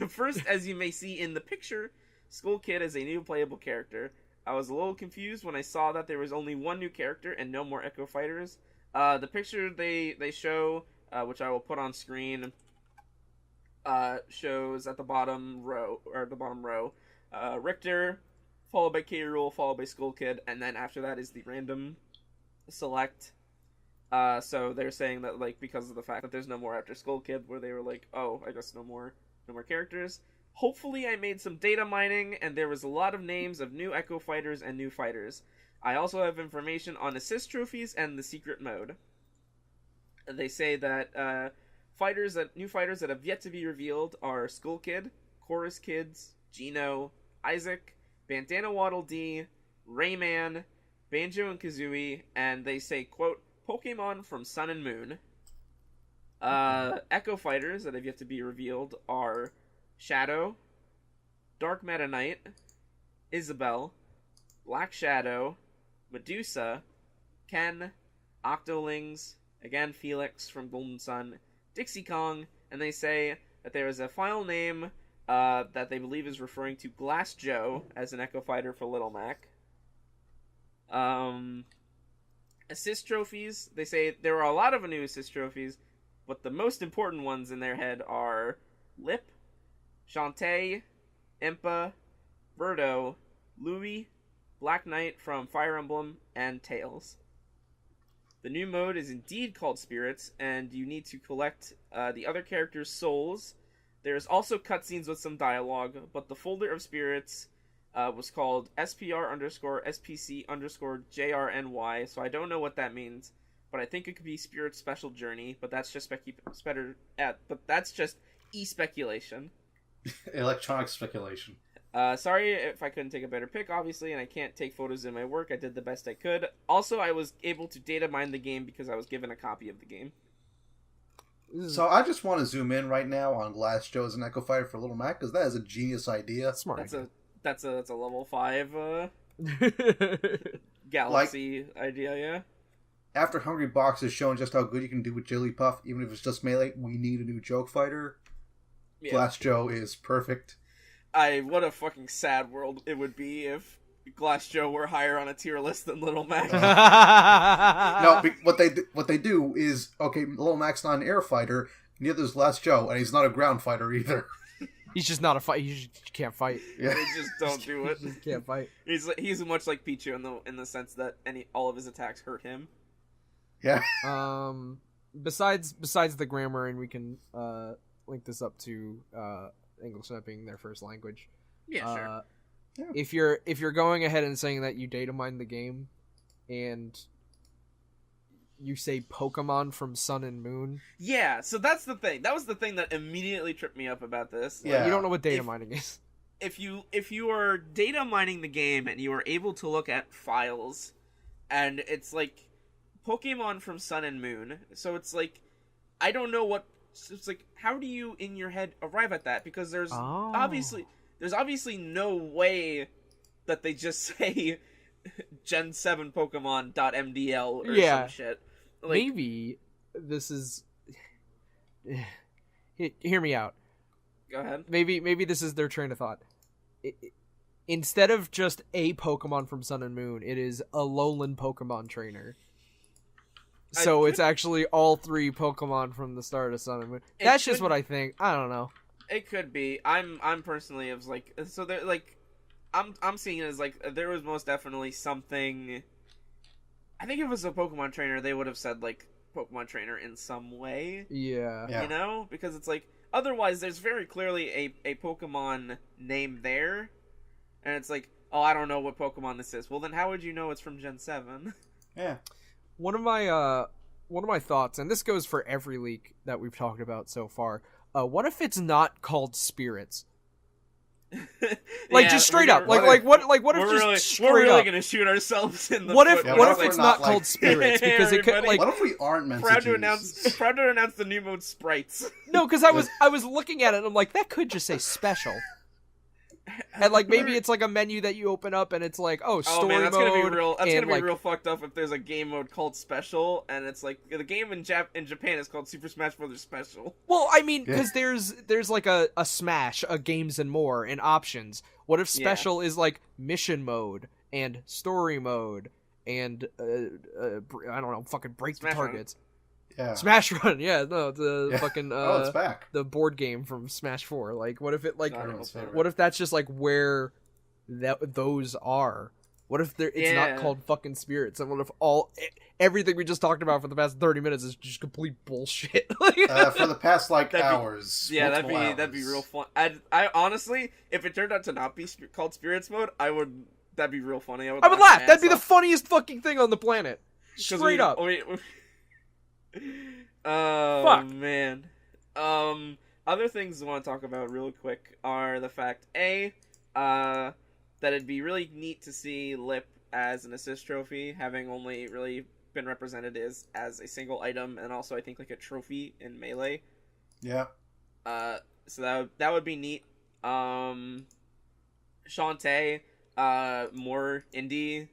First, as you may see in the picture, Skull Kid is a new playable character. I was a little confused when I saw that there was only one new character and no more Echo Fighters. The picture they show, which I will put on screen, shows at the bottom row, Richter, followed by K. Rool, followed by Skull Kid, and then after that is the random select. So they're saying that, like, because of the fact that there's no more after Skull Kid, where they were like, oh, I guess no more characters. Hopefully I made some data mining, and there was a lot of names of new Echo Fighters and new fighters. I also have information on assist trophies and the secret mode. They say that new fighters that have yet to be revealed are Skull Kid, Chorus Kids, Geno, Isaac, Bandana Waddle Dee, Rayman, Banjo and Kazooie, and they say, quote, Pokemon from Sun and Moon. Echo Fighters that have yet to be revealed are Shadow, Dark Meta Knight, Isabelle, Black Shadow, Medusa, Ken, Octolings, again Felix from Golden Sun, Dixie Kong, and they say that there is a final name that they believe is referring to Glass Joe as an Echo Fighter for Little Mac. Assist trophies, they say there are a lot of new assist trophies, but the most important ones in their head are Lip, Shantae, Impa, Birdo, Louie, Black Knight from Fire Emblem, and Tails. The new mode is indeed called Spirits, and you need to collect the other characters' souls. There's also cutscenes with some dialogue, but the folder of Spirits was called SPR_SPC_JRNY, so I don't know what that means, but I think it could be Spirit's Special Journey, but that's just e-speculation. Electronic speculation. Sorry if I couldn't take a better pic, obviously, and I can't take photos in my work. I did the best I could. Also, I was able to data mine the game because I was given a copy of the game. So I just want to zoom in right now on Glass Joe as an Echo Fighter for Little Mac, because that is a genius idea. Smart. That's a level 5 galaxy idea, yeah. After Hungry Box has shown just how good you can do with Jigglypuff, even if it's just melee, we need a new joke fighter. Yeah. Glass Joe is perfect. What a fucking sad world it would be if Glass Joe were higher on a tier list than Little Mac. No, what they do is, okay, Little Mac's not an air fighter, neither is Glass Joe, and he's not a ground fighter either. He's just not a fight. He just can't fight. Yeah. They just don't do it. He just can't fight. He's much like Pichu in the sense that all of his attacks hurt him. Yeah. Besides the grammar, and we can link this up to English not being their first language. Yeah, sure. Yeah. If you're going ahead and saying that you data mine the game, and you say Pokemon from Sun and Moon. Yeah, so that's the thing. That was the thing that immediately tripped me up about this. Yeah. You don't know what data mining is. If you are data mining the game and you are able to look at files, and it's like Pokemon from Sun and Moon, so it's like I don't know what. It's like, how do you in your head arrive at that? Because there's obviously no way that they just say Gen 7 Pokemon.mdl or some shit. Like, maybe this is. Hear me out. Go ahead. Maybe this is their train of thought. Instead of just a Pokemon from Sun and Moon, it is a Alolan Pokemon trainer. So it's actually all 3 Pokemon from the start of Sun and Moon. That's just what I think. I don't know. It could be. I'm personally of like, so they're like, I'm seeing it as like there was most definitely something. I think if it was a Pokemon trainer, they would have said like Pokemon trainer in some way. Yeah. You know, because it's like otherwise there's very clearly a Pokemon name there, and it's like, oh, I don't know what Pokemon this is. Well, then how would you know it's from Gen 7? Yeah. One of my thoughts, and this goes for every leak that we've talked about so far. What if it's not called Spirits? Like, just straight up. What if just straight we're really up? Gonna shoot ourselves in the What foot. if it's not called Spirits? Because it could, like, what if we aren't meant proud to to announce the new mode Sprites. No, because I was looking at it and I'm like, that could just say special. And like maybe it's like a menu that you open up and it's like, oh, story man, that's mode. Gonna be real. That's gonna be like, real fucked up if there's a game mode called Special and it's like the game in Japan is called Super Smash Bros. Special. Well, I mean, because there's like a Smash, a Games and More, and options. What if Special is like mission mode and story mode and I don't know, fucking break Smash the targets. Yeah. Smash Run, the fucking it's back. the board game from Smash 4. Like, what if it like, favorite. what if that's just like where those are? What if it's not called fucking Spirits? And what if everything we just talked about for the past 30 minutes is just complete bullshit? For the past hours. Yeah, that'd be real fun. I honestly, if it turned out to not be called Spirits mode, that'd be real funny. I would laugh. That'd be the funniest fucking thing on the planet. Straight up. Oh, fuck, man. Other things I want to talk about real quick are the fact that it'd be really neat to see Lip as an assist trophy, having only really been represented as a single item, and also I think like a trophy in Melee. Yeah. So that would be neat. Shantae, more indie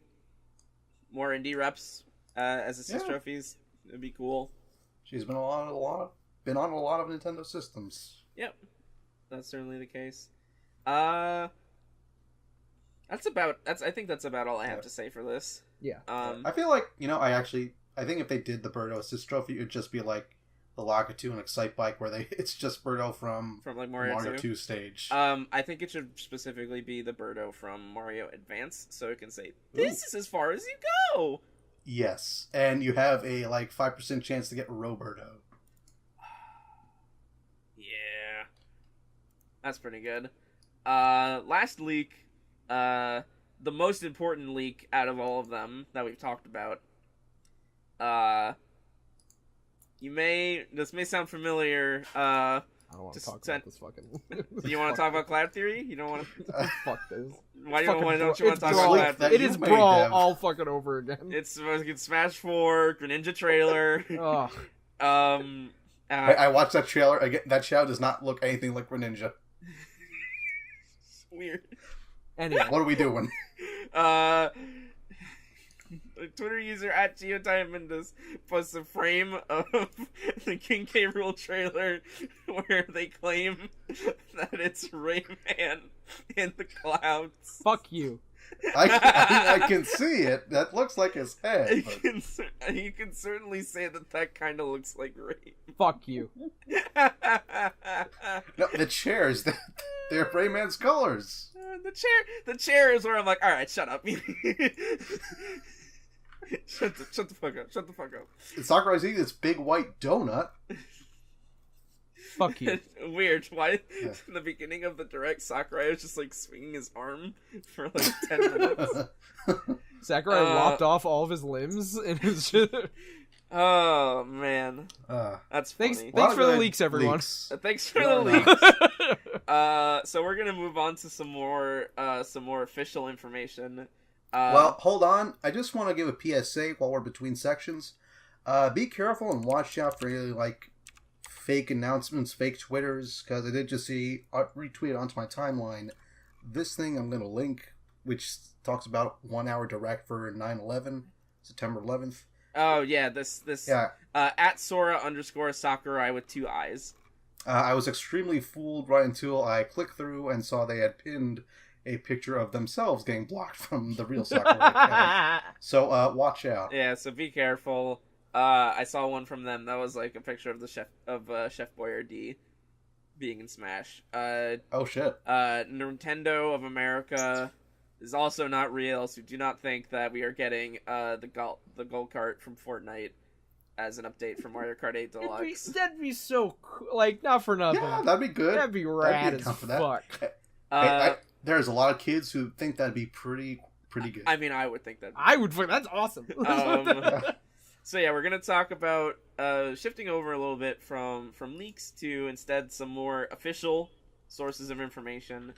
reps as assist trophies. It'd be cool. She's been on a lot of Nintendo systems. Yep, that's certainly the case. I think that's about all I have to say for this. Yeah. I feel like I think if they did the Birdo assist trophy, it'd just be like the Lakitu and Excite Bike, where it's just Birdo from like Mario 2 stage. I think it should specifically be the Birdo from Mario Advance, so it can say, "This is as far as you go." Yes, and you have a 5% chance to get Roberto. Yeah, that's pretty good. Last leak, the most important leak out of all of them that we've talked about. This may sound familiar. I don't want to talk about this fucking. You want to talk about Cloud Theory? You don't want to. Fuck this. Why don't you want to talk about Cloud Theory? It is Brawl all fucking over again. It's Smash 4 Greninja trailer. I watched that trailer again. That show does not look anything like Greninja. Weird. Anyway, what are we doing? Twitter user at GeoDiamondus posts a frame of the King K. Rool trailer where they claim that it's Rayman in the clouds. Fuck you. I can see it. That looks like his head. You can certainly say that kind of looks like Ray. Fuck you. No, the chairs, they're Rayman's colors. The chair is where I'm like, all right, shut up. Shut the fuck up. Sakurai's eating this big white donut. Fuck you. Weird. Why? Yeah. In the beginning of the direct, Sakurai was just swinging his arm for 10 minutes. Sakurai lopped off all of his limbs and his shit. Oh man, that's funny. Thanks for the leaks, everyone. Thanks for the leaks. So we're gonna move on to some more official information. Well, hold on. I just want to give a PSA while we're between sections. Be careful and watch out for fake announcements, fake Twitters, because I did just see retweeted onto my timeline this thing I'm going to link, which talks about 1 hour direct for 9/11, September 11th. Oh yeah, this Yeah. at Sora_Sakurai with 2 eyes. I was extremely fooled right until I clicked through and saw they had pinned a picture of themselves getting blocked from the real Sakurai account. So watch out. Yeah, so be careful. I saw one from them that was like a picture of the Chef Boyardee being in Smash. Oh shit. Nintendo of America is also not real, so do not think that we are getting the gold cart from Fortnite as an update for Mario Kart 8 Deluxe. That'd be so cool. Like, not for nothing. Yeah, that'd be good. That'd be rad as account fuck. There's a lot of kids who think that'd be pretty good. I mean, I would think that. That's awesome. So yeah, we're gonna talk about shifting over a little bit from leaks to instead some more official sources of information.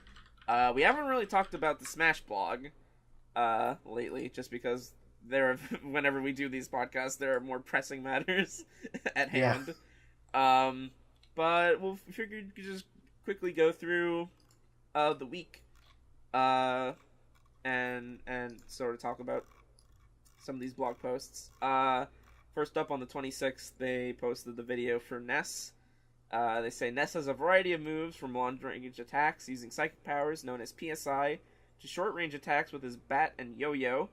We haven't really talked about the Smash blog lately, just because whenever we do these podcasts, there are more pressing matters at hand. But we'll figured we could just quickly go through the week and sort of talk about some of these blog posts. First up, on the 26th, they posted the video for Ness. They say Ness has a variety of moves, from long-range attacks using psychic powers known as PSI to short-range attacks with his bat and yo-yo.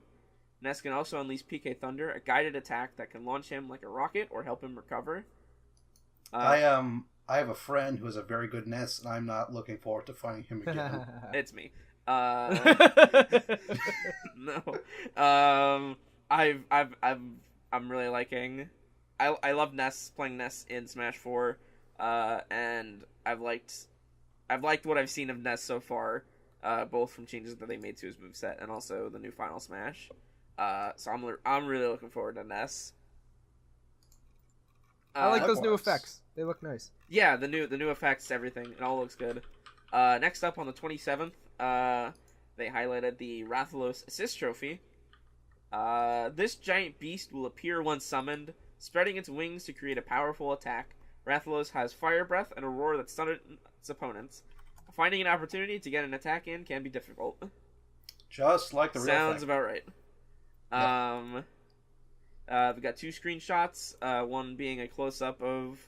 Ness can also unleash PK Thunder, a guided attack that can launch him like a rocket or help him recover. I have a friend who is a very good Ness, and I'm not looking forward to finding him again. It's me. No. I'm really liking. I love Ness, playing Ness in Smash 4, and I've liked what I've seen of Ness so far, both from changes that they made to his moveset and also the new Final Smash. So I'm really looking forward to Ness. I like those new effects. They look nice. Yeah, the new effects, everything, it all looks good. Next up, on the 27th, they highlighted the Rathalos Assist Trophy. This giant beast will appear once summoned, spreading its wings to create a powerful attack. Rathalos has Fire Breath and a roar that stuns its opponents. Finding an opportunity to get an attack in can be difficult. Just like the real Sounds thing. about right. We've got 2 screenshots, one being a close-up of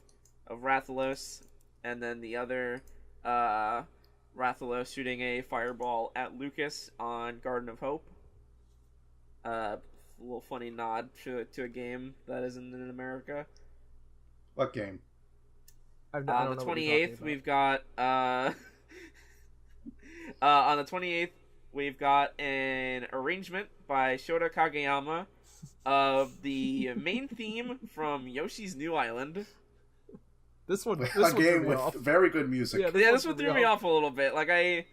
Rathalos, and then the other, Rathalos shooting a fireball at Lucas on Garden of Hope. A little funny nod to a game that isn't in America. What game? On the 28th, we've got on the 28th, we've got an arrangement by Shota Kageyama of the main theme from Yoshi's New Island. This one game with very good music. Yeah, this one threw me off a little bit. Like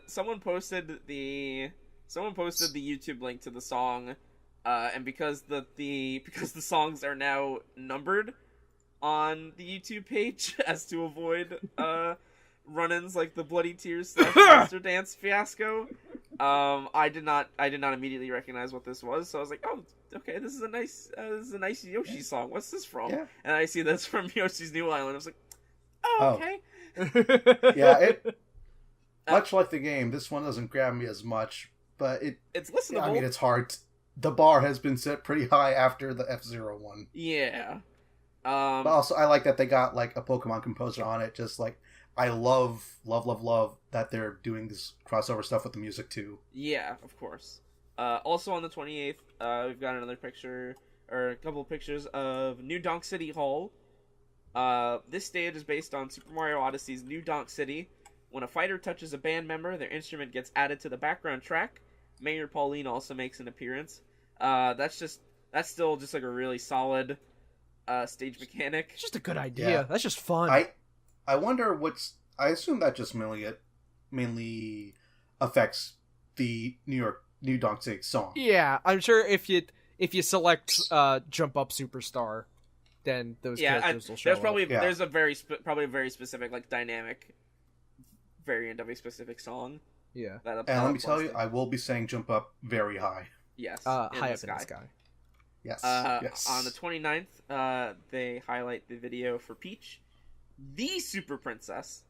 someone posted the YouTube link to the song, and because the songs are now numbered on the YouTube page as to avoid run-ins like the Bloody Tears / Monster Dance fiasco, I did not immediately recognize what this was. So I was like, oh, okay, this is a nice Yoshi song. What's this from? Yeah. And I see that's from Yoshi's New Island. I was like, okay. Yeah, much like the game, this one doesn't grab me as much, but it's listenable. I mean, it's hard. The bar has been set pretty high after the F-Zero one. Yeah. But also, I like that they got like a Pokemon composer on it. Just like, I love that they're doing this crossover stuff with the music too. Yeah, of course. Also on the 28th, we've got another picture, or a couple of pictures of New Donk City Hall. This stage is based on Super Mario Odyssey's New Donk City. When a fighter touches a band member, their instrument gets added to the background track. Mayor Pauline also makes an appearance. That's still just like a really solid stage mechanic. It's just a good idea. Yeah. That's just fun. I wonder I assume that just mainly affects the New Donk City song. Yeah, I'm sure if you select Jump Up Superstar, then those characters will show up. There's probably a very specific like dynamic variant of a specific song. Yeah. And let me tell you, I will be saying Jump Up very high. Yes. High up in the sky. Yes. On the 29th, they highlight the video for Peach, the super princess.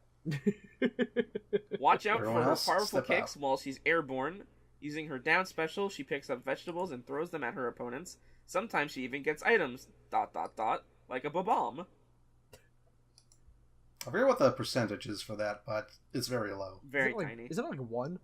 Watch out Everyone for her else, powerful step kicks out. while she's airborne. Using her down special, she picks up vegetables and throws them at her opponents. Sometimes she even gets items, ... like a bomb. I forget what the percentage is for that, but it's very low. Very tiny. Is it like 1?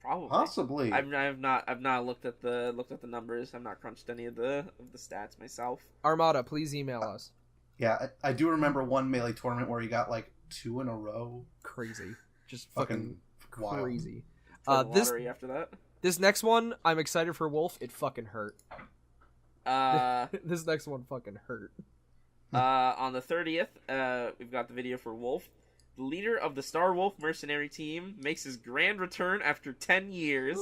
Probably. Possibly. I've not looked at the numbers. I've not crunched any of the stats myself. Armada, please email us. Yeah, I do remember one Melee tournament where he got like 2 in a row. Crazy. Just fucking wild. crazy. For the lottery after that. This next one, I'm excited for Wolf. It fucking hurt. This next one fucking hurt. On the 30th, we've got the video for Wolf. The leader of the Star Wolf mercenary team makes his grand return after 10 years.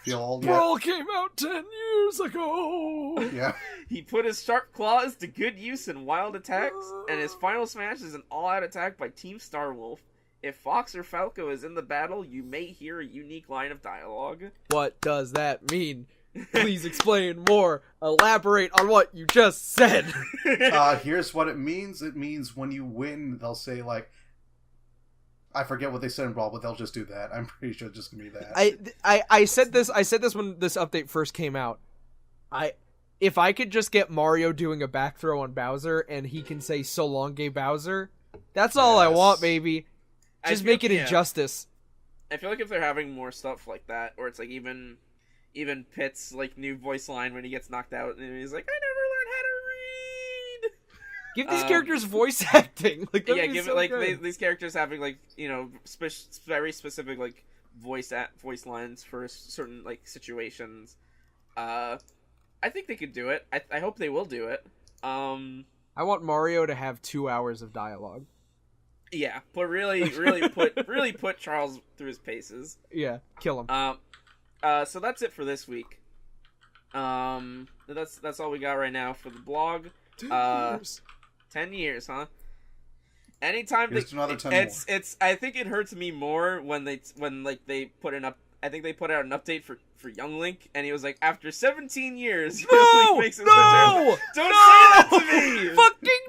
Feel old Brawl came out 10 years ago. Yeah. He put his sharp claws to good use in wild attacks, and his final smash is an all-out attack by Team Star Wolf. If Fox or Falco is in the battle, you may hear a unique line of dialogue. What does that mean? Please explain more. Elaborate on what you just said. Here's what it means. It means when you win, they'll say, like, I forget what they said in Brawl, but they'll just do that. I'm pretty sure it's just gonna be that. I said this when this update first came out. If I could just get Mario doing a back throw on Bowser and he can say "So long, gay Bowser," that's all I want, baby. Just make it injustice. I feel like if they're having more stuff like that, or it's like even Pitt's like new voice line when he gets knocked out and he's like, I never learned how to read. Give these characters voice acting. Like, yeah, give so it like these characters having like, you know, very specific like voice lines for certain like situations. I think they could do it. I hope they will do it. I want Mario to have 2 hours of dialogue. Yeah, but really put Charles through his paces. Yeah, kill him. So that's it for this week. That's all we got right now for the blog. 10 years. 10 years, huh? Anytime another 10 more. It's I think it hurts me more when they put I think they put out an update for Young Link, and he was like, after 17 years, Link makes his return. Don't say that to me! Fucking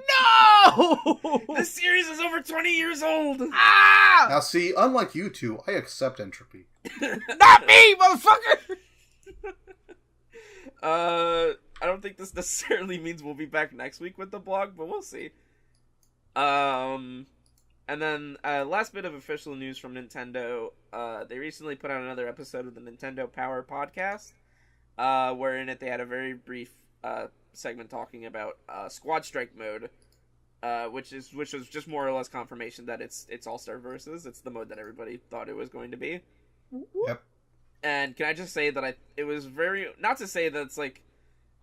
no! This series is over 20 years old! Ah! Now see, unlike you two, I accept entropy. Not me, motherfucker! I don't think this necessarily means we'll be back next week with the blog, but we'll see. And then, last bit of official news from Nintendo. They recently put out another episode of the Nintendo Power podcast, where in it they had a very brief segment talking about Squad Strike mode, which was just more or less confirmation that it's All-Star Versus. It's the mode that everybody thought it was going to be. Yep. And can I just say that it was very, not to say that it's like,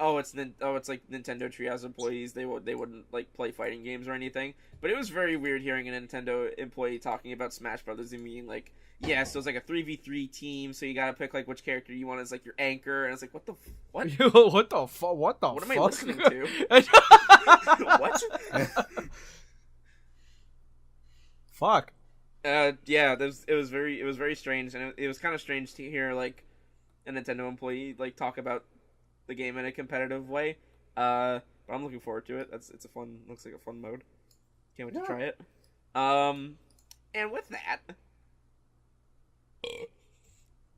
it's like Nintendo Treehouse employees, they wouldn't like play fighting games or anything, but it was very weird hearing a Nintendo employee talking about Smash Brothers and being like, yeah, so it's like a 3v3 team, so you gotta pick like which character you want as like your anchor, and it's like, what? What the fuck? What am I listening to? What? Fuck. Yeah, it was very strange, and it was kind of strange to hear like a Nintendo employee like talk about the game in a competitive way. But I'm looking forward to it. Looks like a fun mode. Can't wait to try it. And with that,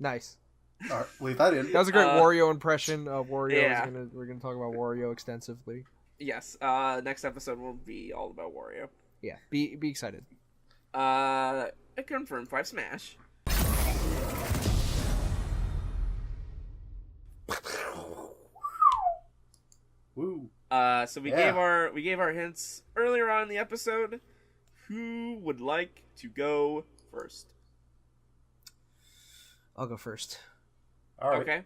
nice. All right, leave that in. That was a great Wario impression. Wario. Yeah. We're gonna talk about Wario extensively. Yes. Next episode will be all about Wario. Yeah. Be excited. I confirmed 5 Smash. Woo. So we gave our hints earlier on in the episode. Who would like to go first? I'll go first. All right. Okay.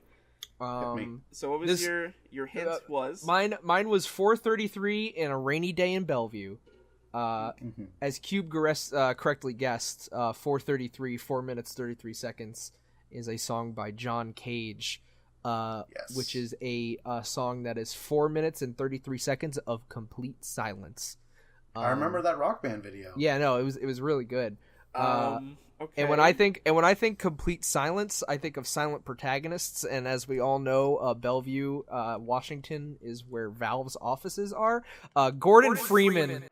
So what was your hint was? Mine was 4:33 in a rainy day in Bellevue. As Cube correctly guessed, 4:33, 4 minutes 33 seconds is a song by John Cage, Yes. which is a song that is 4 minutes and 33 seconds of complete silence. I remember that Rock Band video. Yeah, no, it was really good. Okay. And when I think complete silence, I think of silent protagonists. And as we all know, Bellevue, Washington, is where Valve's offices are. Gordon Freeman.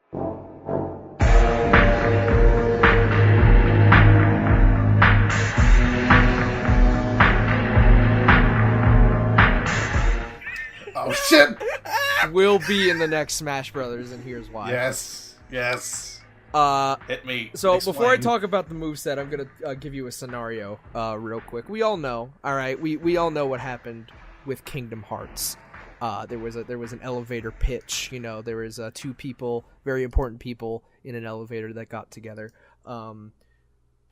Oh shit! Will be in the next Smash Brothers, and here's why. Yes. Hit me. So Explain. before I talk about the moveset, I'm gonna give you a scenario real quick. We all know, all right. We all know what happened with Kingdom Hearts. There was an elevator pitch. You know, there was two people, very important people, in an elevator that got together.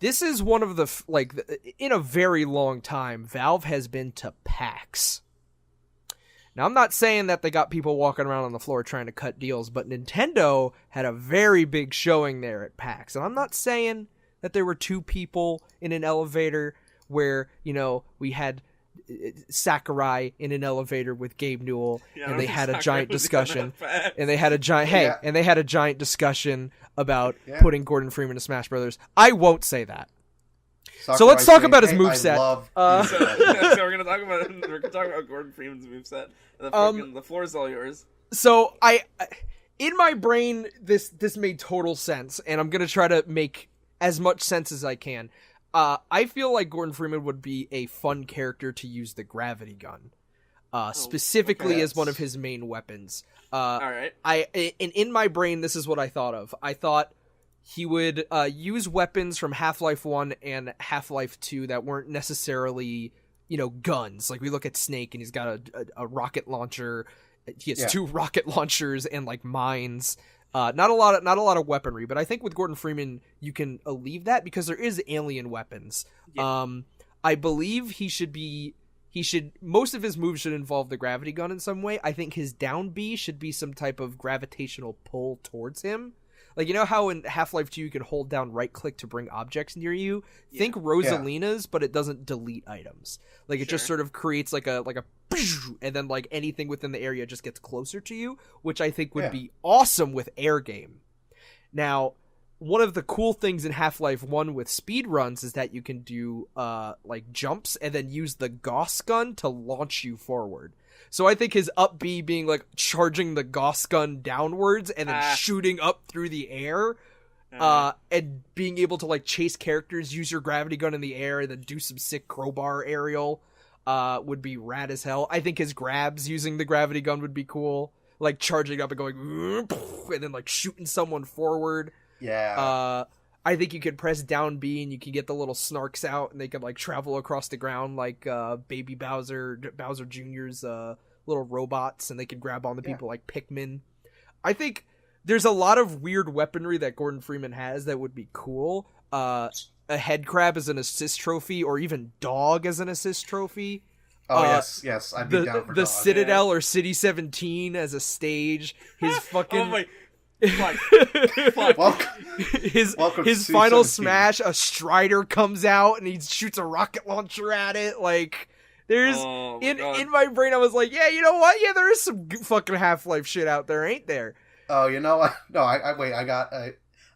This is one of the in a very long time, Valve has been to PAX. Now, I'm not saying that they got people walking around on the floor trying to cut deals, but Nintendo had a very big showing there at PAX. And I'm not saying that there were two people in an elevator where, you know, we had Sakurai in an elevator with Gabe Newell, and they had a giant discussion. And they had a giant discussion about putting Gordon Freeman to Smash Brothers. I won't say that. So let's talk about his moveset. So we're gonna talk about Gordon Freeman's moveset. The floor is all yours. So in my brain, this made total sense, and I'm gonna try to make as much sense as I can. I feel like Gordon Freeman would be a fun character to use the gravity gun, specifically as one of his main weapons. All right. In my brain, this is what I thought of. I thought he would use weapons from Half-Life 1 and Half-Life 2 that weren't necessarily, you know, guns. Like, we look at Snake, and he's got a rocket launcher. He has two rocket launchers and, like, mines. Not a lot of weaponry, but I think with Gordon Freeman, you can leave that because there is alien weapons. Yeah. I believe most of his moves should involve the gravity gun in some way. I think his down B should be some type of gravitational pull towards him. Like, you know how in Half-Life 2 you can hold down right-click to bring objects near you? Yeah. Think Rosalina's, but it doesn't delete items. Like, it just sort of creates like a and then, like, anything within the area just gets closer to you, which I think would be awesome with Air Game. Now, one of the cool things in Half-Life 1 with speedruns is that you can do, like, jumps and then use the Gauss gun to launch you forward. So I think his up B being, like, charging the Gauss gun downwards and then shooting up through the air, and being able to, like, chase characters, use your gravity gun in the air, and then do some sick crowbar aerial, would be rad as hell. I think his grabs using the gravity gun would be cool. Like, charging up and going, and then, like, shooting someone forward. Yeah. I think you could press down B and you can get the little snarks out and they could, like, travel across the ground like Baby Bowser Jr.'s little robots, and they could grab on the people like Pikmin. I think there's a lot of weird weaponry that Gordon Freeman has that would be cool. A head crab as an assist trophy, or even dog as an assist trophy. Oh, yes, I'd be down for the dog. Citadel or City 17 as a stage. His fucking... Oh my... His final smash, a Strider comes out and he shoots a rocket launcher at it. Like, there's in my brain, I was like, yeah, you know what? Yeah, there is some fucking Half-Life shit out there, ain't there? Oh, you know what? No, wait. I got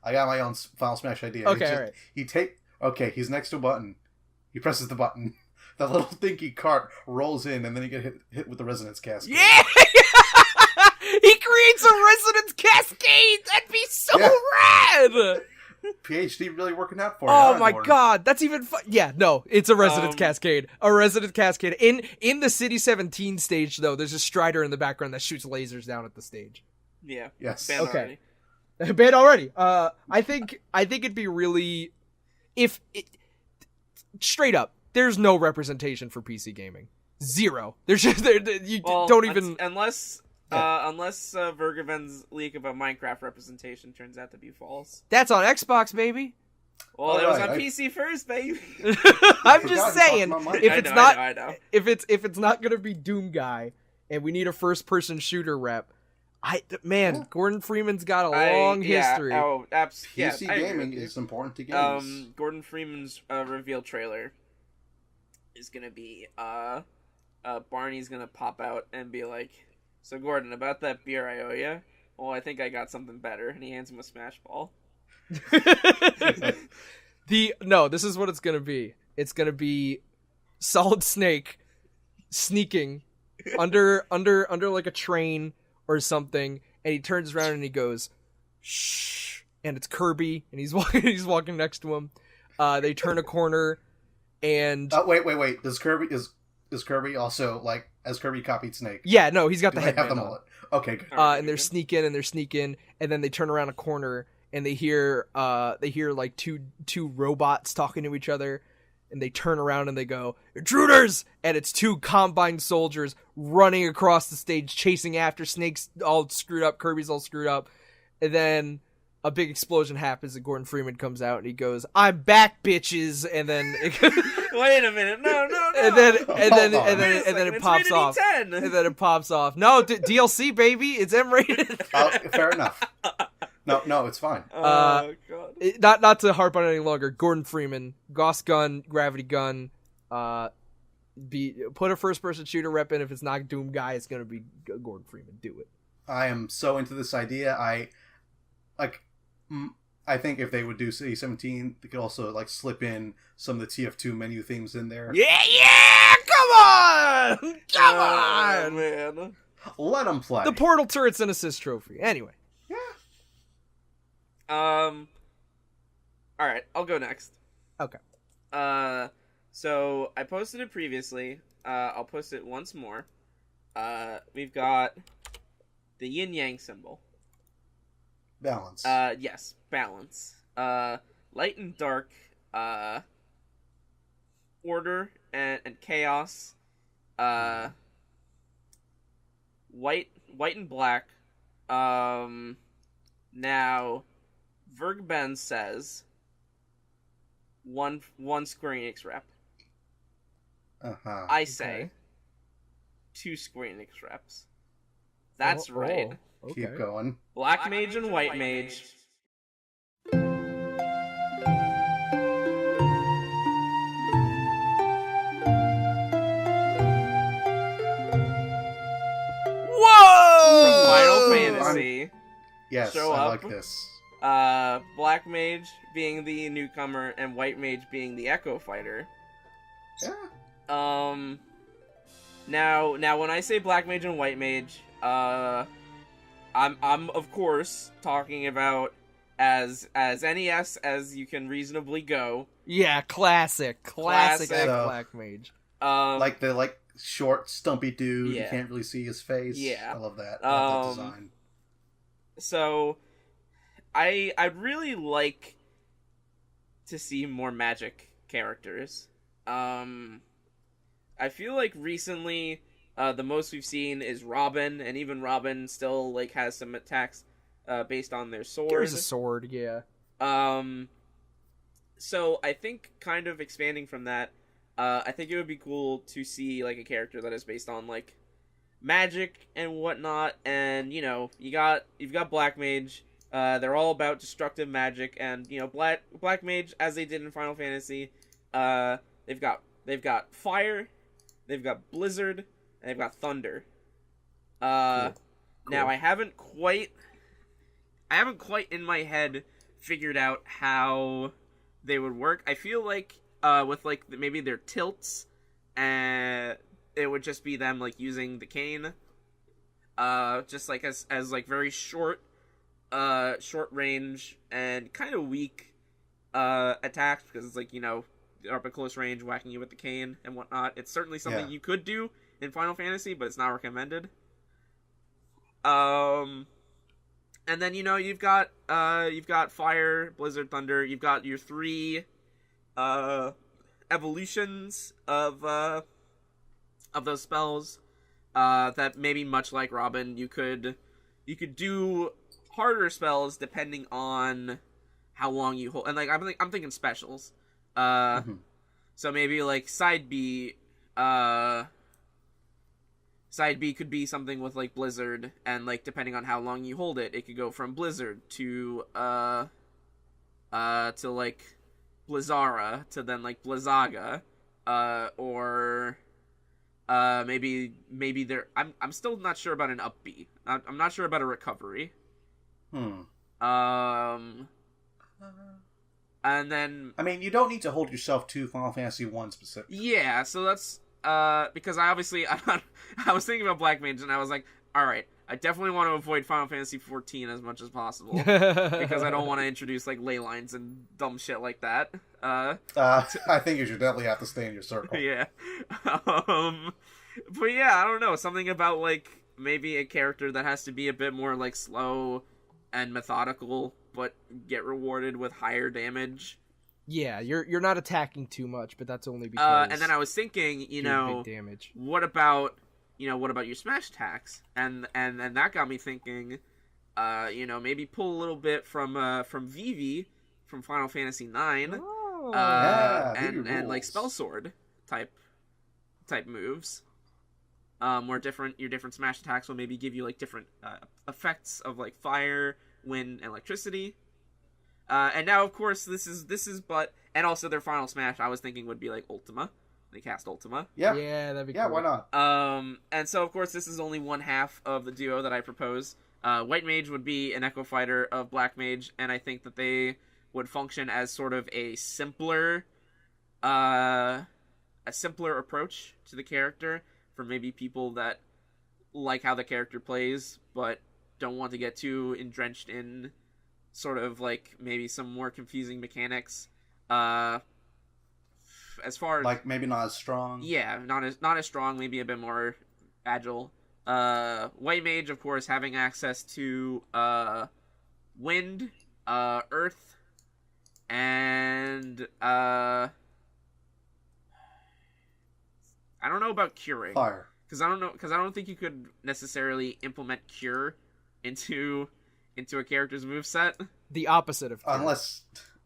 my own final smash idea. Okay, all right. He's next to a button. He presses the button. The little dinky cart rolls in, and then you get hit with the resonance cascade. Yeah. He creates a resonance cascade! That'd be so rad! PhD really working out for you. Oh my god, that's even fun. Yeah, no, it's a resonance cascade. A resonance cascade. In the City 17 stage, though, there's a Strider in the background that shoots lasers down at the stage. Yeah. Yes. Okay. Banned already. I think it'd be really... Straight up, there's no representation for PC gaming. Zero. There's just... don't even... Unless Vergaven's leak about Minecraft representation turns out to be false. That's on Xbox, baby. Well, it was on PC first, baby. I'm just saying, I know. if it's not gonna be Doom Guy, and we need a first-person shooter rep, Gordon Freeman's got a long history. PC gaming is important to games. Gordon Freeman's reveal trailer is gonna be Barney's gonna pop out and be like, "So Gordon, about that beer I owe you? Well, I think I got something better." And he hands him a Smash Ball. This is what it's gonna be. It's gonna be Solid Snake sneaking under like a train or something, and he turns around and he goes, "Shh!" And it's Kirby, and he's walking next to him. They turn a corner, and wait. Does Kirby also, like, as Kirby copied Snake? Yeah, no, he's got Do the they have headband the on. mullet? Okay, good. And they're sneaking, and then they turn around a corner, and they hear like two robots talking to each other, and they turn around and they go, "Intruders!" And it's two Combine soldiers running across the stage, chasing after Snake's all screwed up, Kirby's all screwed up, and then a big explosion happens, and Gordon Freeman comes out, and he goes, "I'm back, bitches!" And then wait a minute, no. and then it It's pops rated off. E10. And then it pops off. No, DLC, baby. It's M-rated. Fair enough. No, it's fine. Oh god. Not to harp on it any longer. Gordon Freeman, Gauss gun, gravity gun. Put a first-person shooter rep in. If it's not Doom Guy, it's gonna be Gordon Freeman. Do it. I am so into this idea. I think if they would do C-17, they could also, like, slip in some of the TF2 menu themes in there. Yeah! Come on! Come on! Man. Let them play. The Portal Turret's an assist trophy. Anyway. Alright, I'll go next. Okay. So I posted it previously. I'll post it once more. We've got the yin yang symbol. Balance. Yes, balance. Light and dark, order and chaos. White and black. Now, Vergben says one Square Enix rep. Uh-huh. I say 2 Square Enix reps. That's right. Okay. Keep going. Black Mage and White Mage. Whoa! From Final Fantasy. Yes, Show I up. like this. Black Mage being the newcomer and White Mage being the Echo Fighter. Yeah. Now when I say Black Mage and White Mage, I'm of course talking about as NES as you can reasonably go. Yeah, classic Classic. Black Mage. Like the short, stumpy dude. Yeah. You can't really see his face. Yeah. I love that. I love that design. So I'd really like to see more Magic characters. I feel like recently the most we've seen is Robin, and even Robin still has some attacks based on their sword. There's a sword, yeah. So I think kind of expanding from that, I think it would be cool to see a character that is based on magic and whatnot, and you've got Black Mage. They're all about destructive magic, and Black Mage, as they did in Final Fantasy, they've got fire, they've got blizzard, and they've got thunder. Cool. Now I haven't quite in my head figured out how they would work. I feel like with maybe their tilts, it would just be them using the cane, just as very short range and kind of weak attacks, because it's they're up at close range whacking you with the cane and whatnot. It's certainly something you could do in Final Fantasy, but it's not recommended. And then you've got fire, blizzard, thunder. You've got your 3 evolutions of those spells. That maybe much like Robin, you could do harder spells depending on how long you hold. And I'm thinking specials. So maybe side B. Side B could be something with Blizzard, and depending on how long you hold it, it could go from Blizzard to Blizzara to then Blizzaga, or maybe there. I'm still not sure about an up B. I'm not sure about a recovery. And then... I mean, you don't need to hold yourself to Final Fantasy 1 specific. Yeah, so that's... because I was thinking about Black Mage, and I was like, alright, I definitely want to avoid Final Fantasy 14 as much as possible. Because I don't want to introduce, like, ley lines and dumb shit like that. I think you should definitely have to stay in your circle. Yeah. But yeah, I don't know. Something about, like, maybe a character that has to be a bit more, like, slow and methodical, but get rewarded with higher damage. Yeah, you're not attacking too much, but that's only because... and then I was thinking, you know, big damage. What about your smash attacks? And that got me thinking, you know, maybe pull a little bit from Vivi from Final Fantasy 9. Oh. And like spell sword type moves. Where your different smash attacks will maybe give you like different effects of like fire, wind, and electricity. And now of course this is but and also their final smash I was thinking would be like Ultima. They cast Ultima. Yeah, that'd be cool. Why not? And so of course this is only one half of the duo that I propose. White Mage would be an Echo Fighter of Black Mage, and I think that they would function as sort of a simpler approach to the character for maybe people that like how the character plays, but don't want to get too entrenched in sort of like maybe some more confusing mechanics. As far as like maybe not as strong. Yeah, not as strong, maybe a bit more agile. White Mage, of course, having access to wind, earth, and I don't know about curing. Fire. Because I don't think you could necessarily implement cure into a character's moveset. The opposite of cure.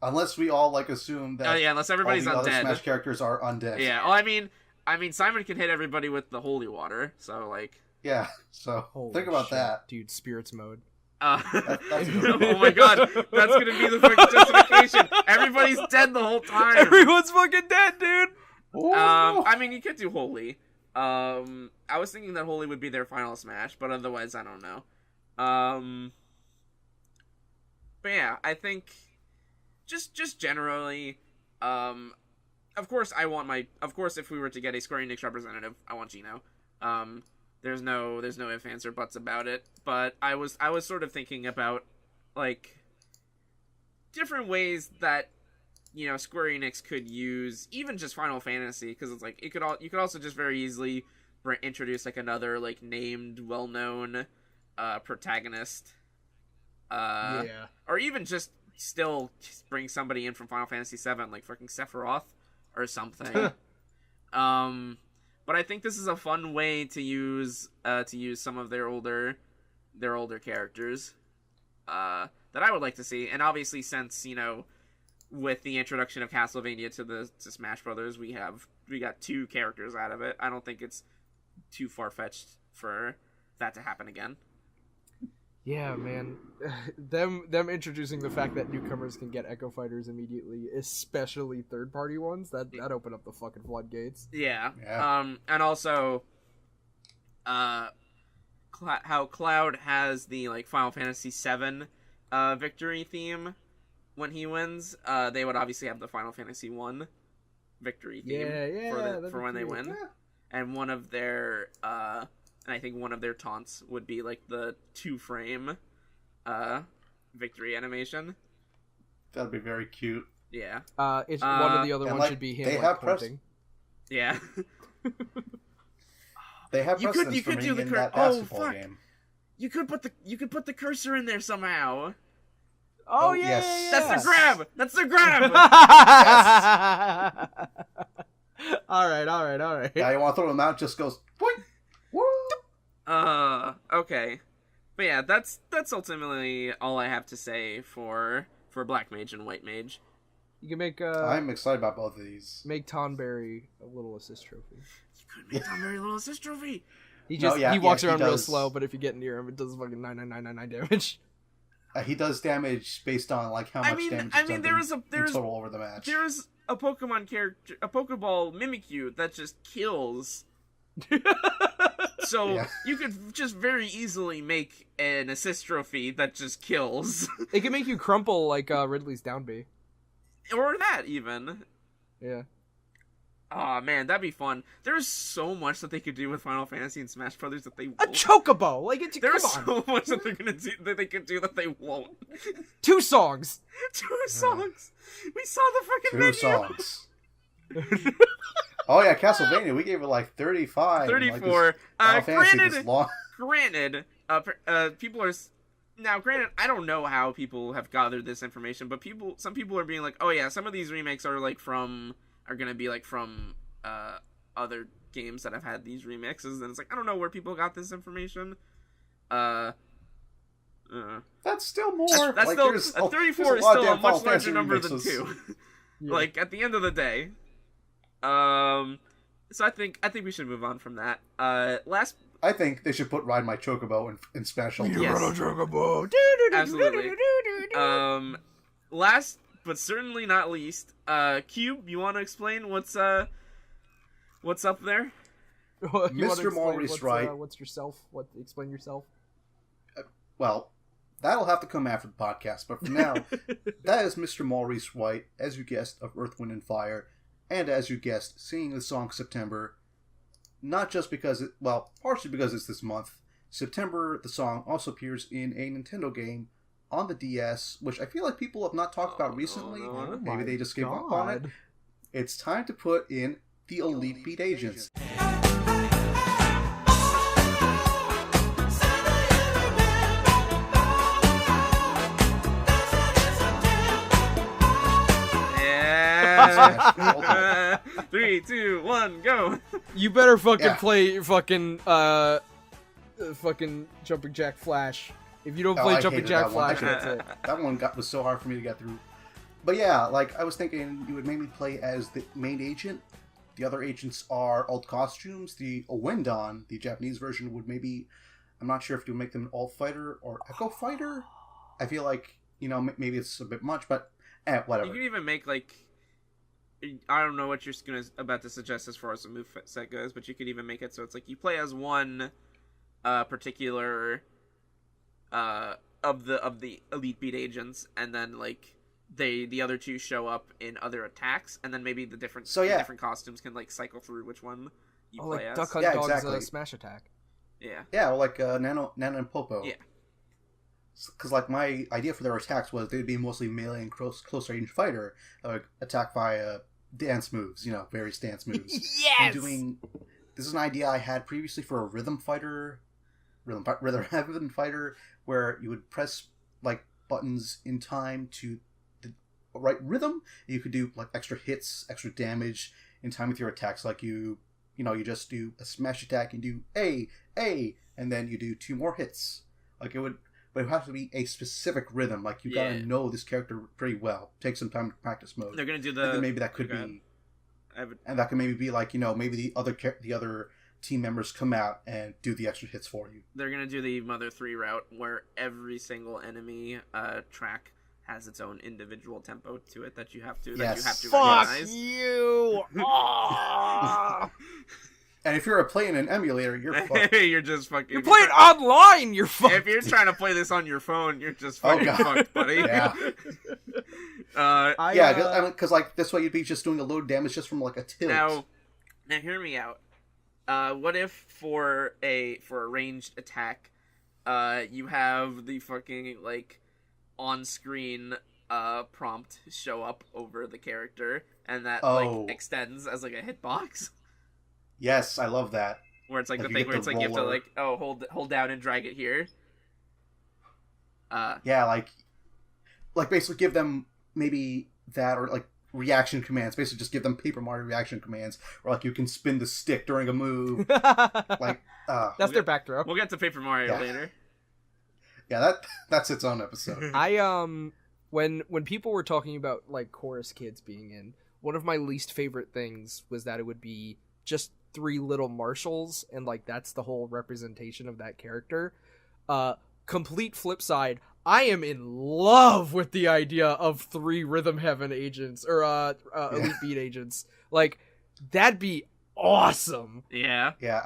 Unless we all like assume that unless everybody's all the undead. other Smash characters are undead. Yeah. Well, I mean Simon can hit everybody with the holy water, so like. Yeah. So Holy think about shit, that, dude. Spirits mode. That's oh my god, that's gonna be the fucking justification. Everybody's dead the whole time. Everyone's fucking dead, dude. I mean, you could do holy. I was thinking that holy would be their final smash, but otherwise, I don't know. But yeah, I think just generally, of course, if we were to get a Square Enix representative, I want Gino. There's no ifs, ands, or buts about it. But I was sort of thinking about like different ways that, you know, Square Enix could use even just Final Fantasy, because it's like you could also just very easily introduce like another like named well-known protagonist, or even just still bring somebody in from Final Fantasy VII, like fucking Sephiroth or something. But I think this is a fun way to use some of their older characters that I would like to see. And obviously, since, you know, with the introduction of Castlevania to Smash Brothers, we got 2 characters out of it. I don't think it's too far-fetched for that to happen again. Yeah, man. Them introducing the fact that newcomers can get Echo Fighters immediately, especially third-party ones, that opened up the fucking floodgates. Yeah. And also, how Cloud has the like Final Fantasy VII victory theme when he wins. They would obviously have the Final Fantasy I victory theme for when they win. Yeah. And one of their and I think one of their taunts would be like the 2-frame victory animation. That'd be very cute. Yeah. One of the other ones should be him like pointing. Yeah. They have precedence for me in that basketball game. You could put the cursor in there somehow. Oh yeah, yes. That's the grab. That's the grab. Yes. All right. Yeah, you want to throw them out? Just goes. Boing. Okay. But yeah, that's ultimately all I have to say for Black Mage and White Mage. You can make. I'm excited about both of these. Make Tonberry a little assist trophy. You could make Tonberry a little assist trophy. He walks around real slow, but if you get near him, it does fucking 99999 damage. He does damage based on like how much damage. I mean, there's total over the match. There's a Pokemon character, a Pokeball Mimikyu that just kills. So you could just very easily make an assist trophy that just kills. It can make you crumple like Ridley's down B. or that even. Yeah. Oh man, that'd be fun. There's so much that they could do with Final Fantasy and Smash Brothers that they won't. A chocobo! Like, There's come on. so much that they're gonna do that they could do that they won't. 2 songs! 2 songs! We saw the fucking 2 menu! songs. Oh yeah, Castlevania, we gave it like 35. 34. Final Fantasy this long. Granted, people are... Now, granted, I don't know how people have gathered this information, but some people are being like, oh yeah, some of these remakes are gonna be like from other games that have had these remixes, and it's like I don't know where people got this information. That's still more. That's like, still 34 is still a much larger number than 2. Yeah. Like at the end of the day. So I think we should move on from that. I think they should put Ride My Chocobo in Smash Ultimate. Yes. Chocobo! Absolutely. Last but certainly not least, Cube, you want to explain what's up there? Mr. Maurice Wright. What's yourself? Explain yourself. Well, that'll have to come after the podcast, but for now, that is Mr. Maurice White, as you guessed, of Earth, Wind, and Fire, and as you guessed, singing the song September, not just because partially because it's this month. September, the song, also appears in a Nintendo game on the DS, which I feel like people have not talked about recently. Oh Maybe they just gave up on it. It's time to put in the Elite Beat Agents. Yeah. 3, 2, 1, go. You better fucking play fucking Jumping Jack Flash. If you don't play Jumping Jack Flash, that's it. That one was so hard for me to get through. But yeah, like I was thinking, you would mainly play as the main agent. The other agents are old costumes. The Owendon, the Japanese version, would maybe, I'm not sure if you would make them an All Fighter or Echo Fighter. I feel like, maybe it's a bit much, but whatever. You could even make I don't know what you're about to suggest as far as the move set goes, but you could even make it so it's like you play as one particular of the Elite Beat agents, and then the other 2 show up in other attacks, and then maybe the different costumes can cycle through which one you play as. Duck Hunt Dog's Smash Attack. Yeah. Yeah, like Nano and Popo. Yeah. Because my idea for their attacks was they'd be mostly melee and close range fighter, attack via dance moves, various dance moves. Yes. This is an idea I had previously for a rhythm fighter, where you would press buttons in time to the right rhythm. You could do extra hits, extra damage in time with your attacks. You just do a smash attack and do A, and then you do 2 more hits. But it would have to be a specific rhythm. You gotta know this character pretty well. Take some time to practice mode. They're gonna do and maybe that could be, and that could maybe be maybe the other team members come out and do the extra hits for you. They're gonna do the Mother 3 route where every single enemy track has its own individual tempo to it that you have to recognize. Fuck you! And if you're playing an emulator, you're fucked. You're just fucking... You're playing online, you're fucked! If you're trying to play this on your phone, you're just fucking fucked, buddy. Yeah. Because this way you'd be just doing a load damage just from a tilt. Now hear me out. What if for a ranged attack, you have the fucking on-screen prompt show up over the character, and that extends as a hitbox? Yes, I love that. Where it's the thing where it's you have to hold down and drag it here. Basically give them maybe that, or reaction commands. Basically just give them Paper Mario reaction commands, or you can spin the stick during a move. That's their back throw. We'll get to Paper Mario later. Yeah, that's its own episode. When people were talking about chorus kids being in, one of my least favorite things was that it would be just 3 little marshals, and that's the whole representation of that character. Complete flip side, I am in love with the idea of 3 Rhythm Heaven agents, or Elite Beat agents. That'd be awesome. Yeah. Yeah,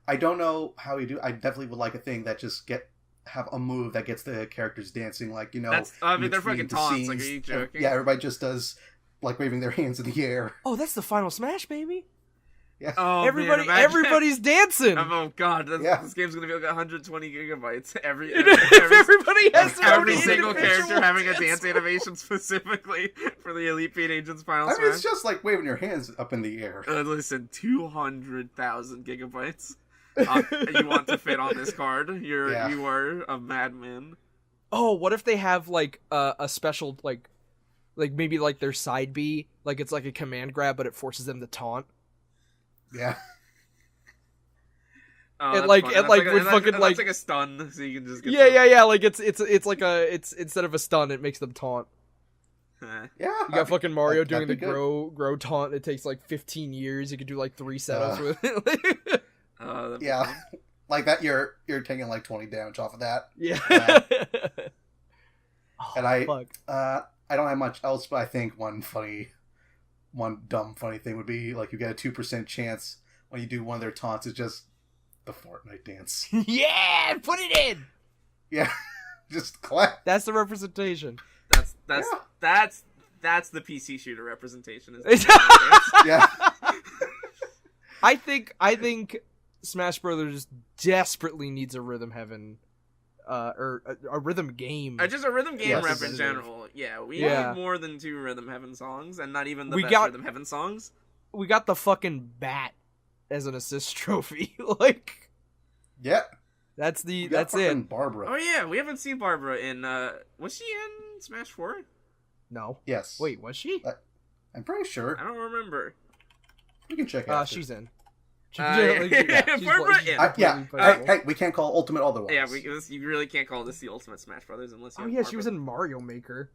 I don't know how we do. I definitely would like a thing that just have a move that gets the characters dancing, That's, they're fucking taunts. Are you joking? Yeah, everybody just does like waving their hands in the air. Oh, that's the final Smash, baby. Yeah. Oh, Everybody, man, imagine- everybody's dancing. Oh god, Yeah. this game's gonna be like 120 gigabytes. If everybody has their own every single individual character having a dance dance animation specifically for the Elite Beat Agents Final I mean, Smash. it's just like waving your hands up in the air. Listen, 200,000 gigabytes. You want to fit on this card? You are a madman. Oh, what if they have like a special like maybe like their side B, like it's like a command grab, but it forces them to taunt. Yeah. And like with fucking like it's like a stun, so you can just get yeah. Like it's like it's instead of a stun, it makes them taunt. Yeah. You got fucking Mario doing the that'd be good. grow taunt. It takes like 15 years. You could do like 3 setups with it. Yeah. Like that, you're taking like 20 damage off of that. Yeah. And fuck. I don't have much else, but I think one dumb funny thing would be like you get a 2% chance when you do one of their taunts. It's just the Fortnite dance. Yeah, put it in. Yeah, just clap. That's the representation. That's the PC shooter representation. Yeah, I think Smash Brothers desperately needs a Rhythm Heaven, or a rhythm game. Just a rhythm game Yes, rep in it is. general. Yeah, we Yeah. need more than 2 Rhythm Heaven songs, and not even the We best got- Rhythm Heaven songs. We got the fucking bat as an assist trophy. Like yeah. that's We got that's fucking it. Barbara. Oh yeah, we haven't seen Barbara in. Was she in Smash 4? No. Yes. Wait, was she? I'm pretty sure. I don't remember. You can check out. She's in. Yeah. Barbara in. Yeah. playable. Hey, we can't call Ultimate otherwise. Yeah, you really can't call this the Ultimate Smash Brothers unless you. Oh have yeah, she was Barbara. in Mario Maker.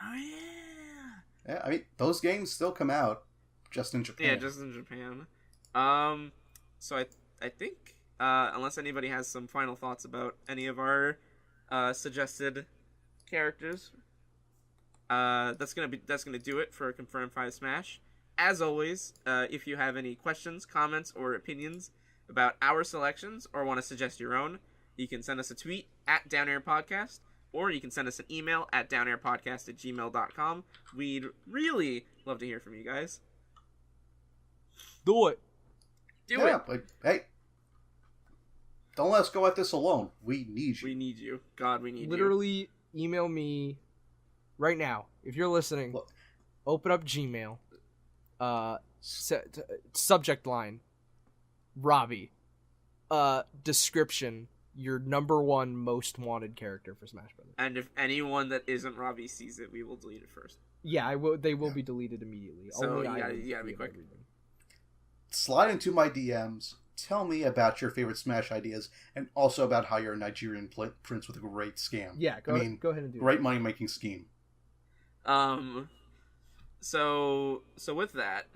Oh yeah. Yeah, I mean, those games still come out just in Japan. Yeah, just in Japan. So I think unless anybody has some final thoughts about any of our suggested characters, that's gonna do it for Confirmed 5 Smash. As always, if you have any questions, comments, or opinions about our selections or want to suggest your own, you can send us a tweet at DownAir Podcast, or you can send us an email at downairpodcast@gmail.com. We'd really love to hear from you guys. Do it. Do it. But hey, don't let us go at this alone. We need you. We need you. God, we need you. Literally email me right now if you're listening. Look. Open up Gmail. Subject line Robbie. Description your number 1 most wanted character for Smash Brothers. And if anyone that isn't Robbie sees it, we will delete it first. Yeah, I will. They will be deleted immediately. So, Only you I gotta- will you gotta be able quick. to read them. Slide into my DMs. Tell me about your favorite Smash ideas, and also about how you're a Nigerian prince with a great scam. Yeah, go ahead and do great money making scheme. So with that,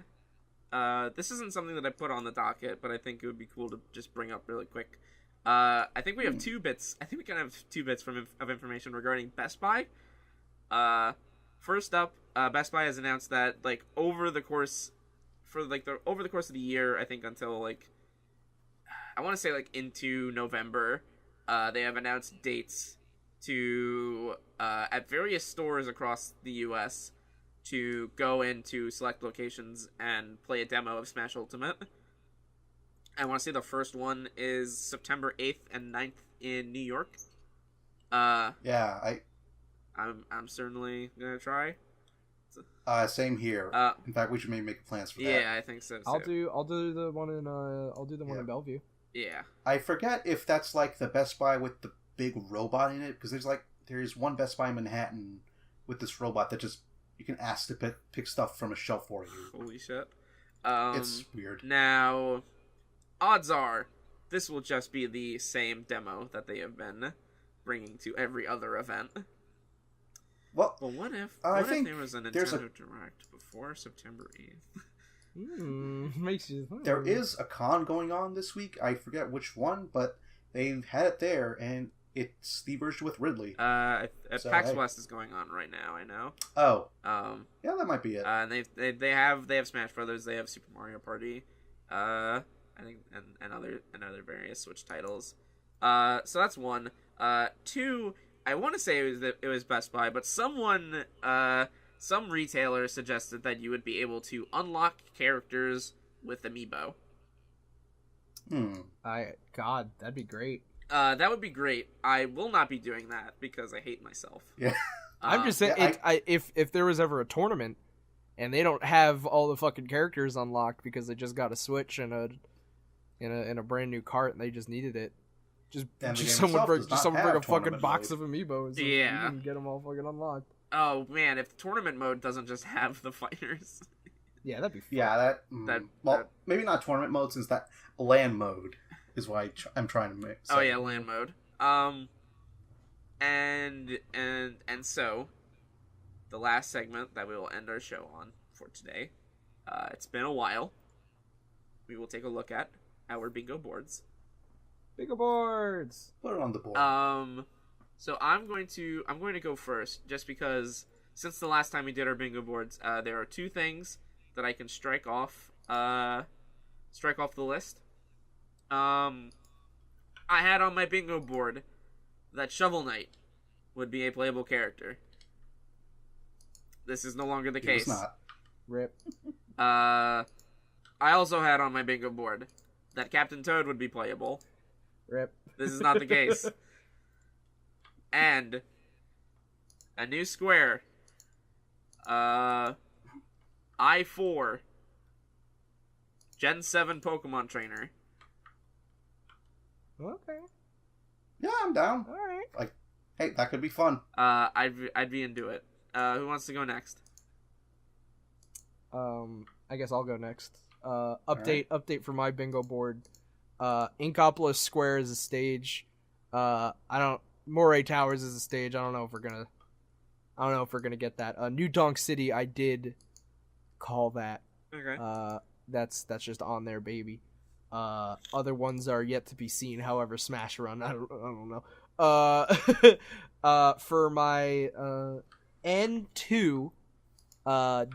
this isn't something that I put on the docket, but I think it would be cool to just bring up really quick. I think we have 2 bits. I think we kind of have 2 bits of information regarding Best Buy. First up, Best Buy has announced that over the course of the year, I think until I want to say into November, they have announced dates to at various stores across the U.S. to go into select locations and play a demo of Smash Ultimate. I want to say the first one is September 8th and 9th in New York. Yeah, I'm certainly gonna try. same here. In fact, we should maybe make plans for that. Yeah, I think so too. I'll do the one in Bellevue. Yeah. I forget if that's the Best Buy with the big robot in it, because there's one Best Buy in Manhattan with this robot that just you can ask to pick stuff from a shelf for you. Holy shit. It's weird. Now, odds are this will just be the same demo that they have been bringing to every other event. Well, But what if I think there was a there's Nintendo Direct before September 8th? Makes you think. there is a con going on this week. I forget which one, but they've had it there, and it's the version with Ridley. PAX hey. West is going on right now, I know. Oh, Yeah, that might be it. and they have Smash Brothers, they have Super Mario Party, I think, and other various Switch titles. So that's one. Two, I want to say it was Best Buy, but someone some retailers suggested that you would be able to unlock characters with amiibo. God, that'd be great. That would be great. I will not be doing that because I hate myself. Yeah. I'm just saying, if there was ever a tournament and they don't have all the fucking characters unlocked because they just got a Switch and a brand new cart and they just needed it, just someone bring a fucking box of amiibos. So you can get them all fucking unlocked. Oh man, if tournament mode doesn't just have the fighters. Yeah, that'd be fun. Yeah, maybe not tournament mode, since that LAN mode is why I'm trying to make. Oh yeah, LAN mode. And so, the last segment that we will end our show on for today. It's been a while. We will take a look at our bingo boards. Bingo boards. Put it on the board. So I'm going to go first, just because since the last time we did our bingo boards, there are two things that I can strike off the list. I had on my bingo board that Shovel Knight would be a playable character. This is no longer the case. It's not. Rip. I also had on my bingo board that Captain Toad would be playable. Rip. This is not the case. And a new square. I4 Gen 7 Pokemon Trainer. Okay. Yeah, I'm down. All right. Like, hey, that could be fun. I'd be into it. Who wants to go next? I guess I'll go next. Update for my bingo board. Inkopolis Square is a stage. Moray Towers is a stage. I don't know if we're gonna get that. New Donk City, I did call that. Okay. That's just on there, baby. Other ones are yet to be seen. However, Smash Run, I don't know. For my N2,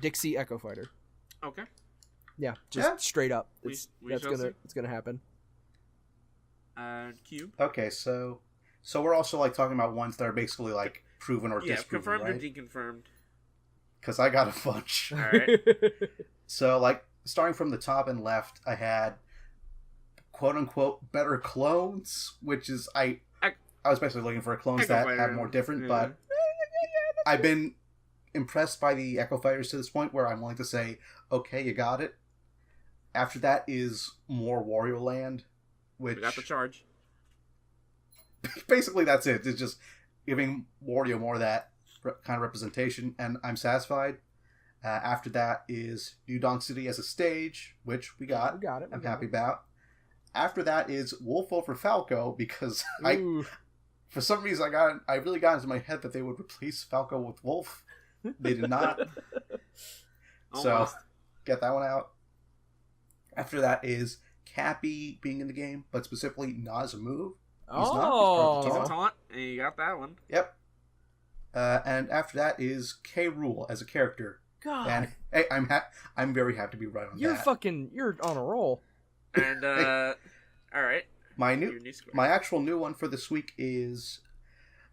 Dixie Echo Fighter. Okay. Yeah, straight up. It's gonna happen. Q. Okay, so we're also like talking about ones that are basically like proven or disproven, confirmed right? or deconfirmed. Because I got a bunch. All right. So like starting from the top and left, I had quote unquote better clones, which is I was basically looking for clones that have more different, but I've been impressed by the Echo Fighters to this point where I'm willing to say, okay, you got it. After that is more Wario Land, which We got the charge. Basically that's it. It's just giving Wario more of that kind of representation, and I'm satisfied. After that is New Donk City as a stage, which we got. I'm happy about. After that is Wolf over Falco, because for some reason I really got into my head that they would replace Falco with Wolf. They did not. So get that one out. After that is Cappy being in the game, but specifically not as a move. He's not. He's a taunt, and you got that one. Yep. And after that is K. Rool as a character. God. And hey, I'm very happy to be right on that. You're on a roll. And all right. My actual new one for this week is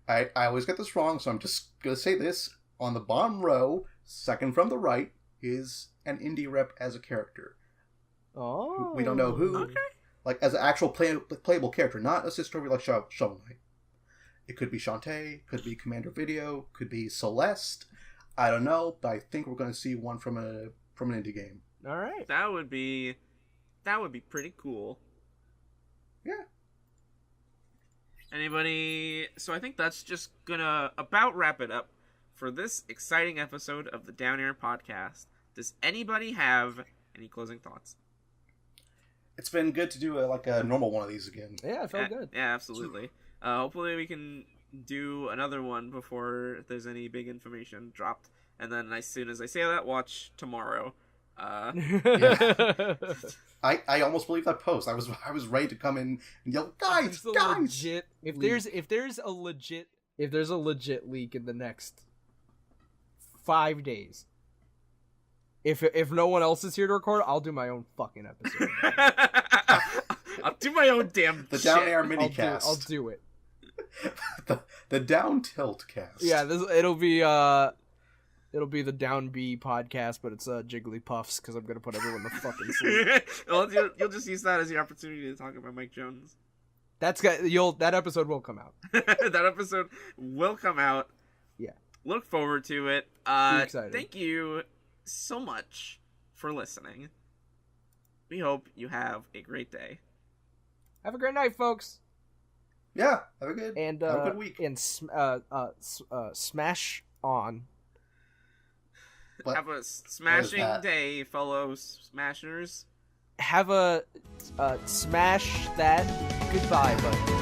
I always get this wrong, so I'm just gonna say this. On the bottom row, second from the right, is an indie rep as a character. Oh. We don't know who. Okay. Like, as an actual playable character, not a story like Shovel Knight. It could be Shantae, could be Commander Video, could be Celeste. I don't know, but I think we're going to see one from an indie game. All right. That would be pretty cool. Yeah. Anybody? So I think that's just gonna about wrap it up for this exciting episode of the DownAir podcast. Does anybody have any closing thoughts? It's been good to do a normal one of these again. Yeah, it felt good. Yeah, absolutely. Hopefully we can do another one before there's any big information dropped. And then as soon as I say that, watch tomorrow. Yeah. I almost believed that post. I was ready to come in and yell, guys. Legit, if there's a legit leak in the next 5 days. If no one else is here to record, I'll do my own fucking episode. I'll do my own damn the DownAir minicast. I'll do it. the Down Tilt cast. Yeah, it'll be It'll be the Down B podcast, but it's Jigglypuffs because I'm gonna put everyone to fucking sleep. Well, you'll just use that as your opportunity to talk about Mike Jones. That episode will come out. That episode will come out. Yeah. Look forward to it. Be excited. Thank you so much for listening. We hope you have a great day. Have a great night, folks. Yeah, have a good week. And smash on. What? Have a smashing day, fellow smashers. Have a smash that goodbye button.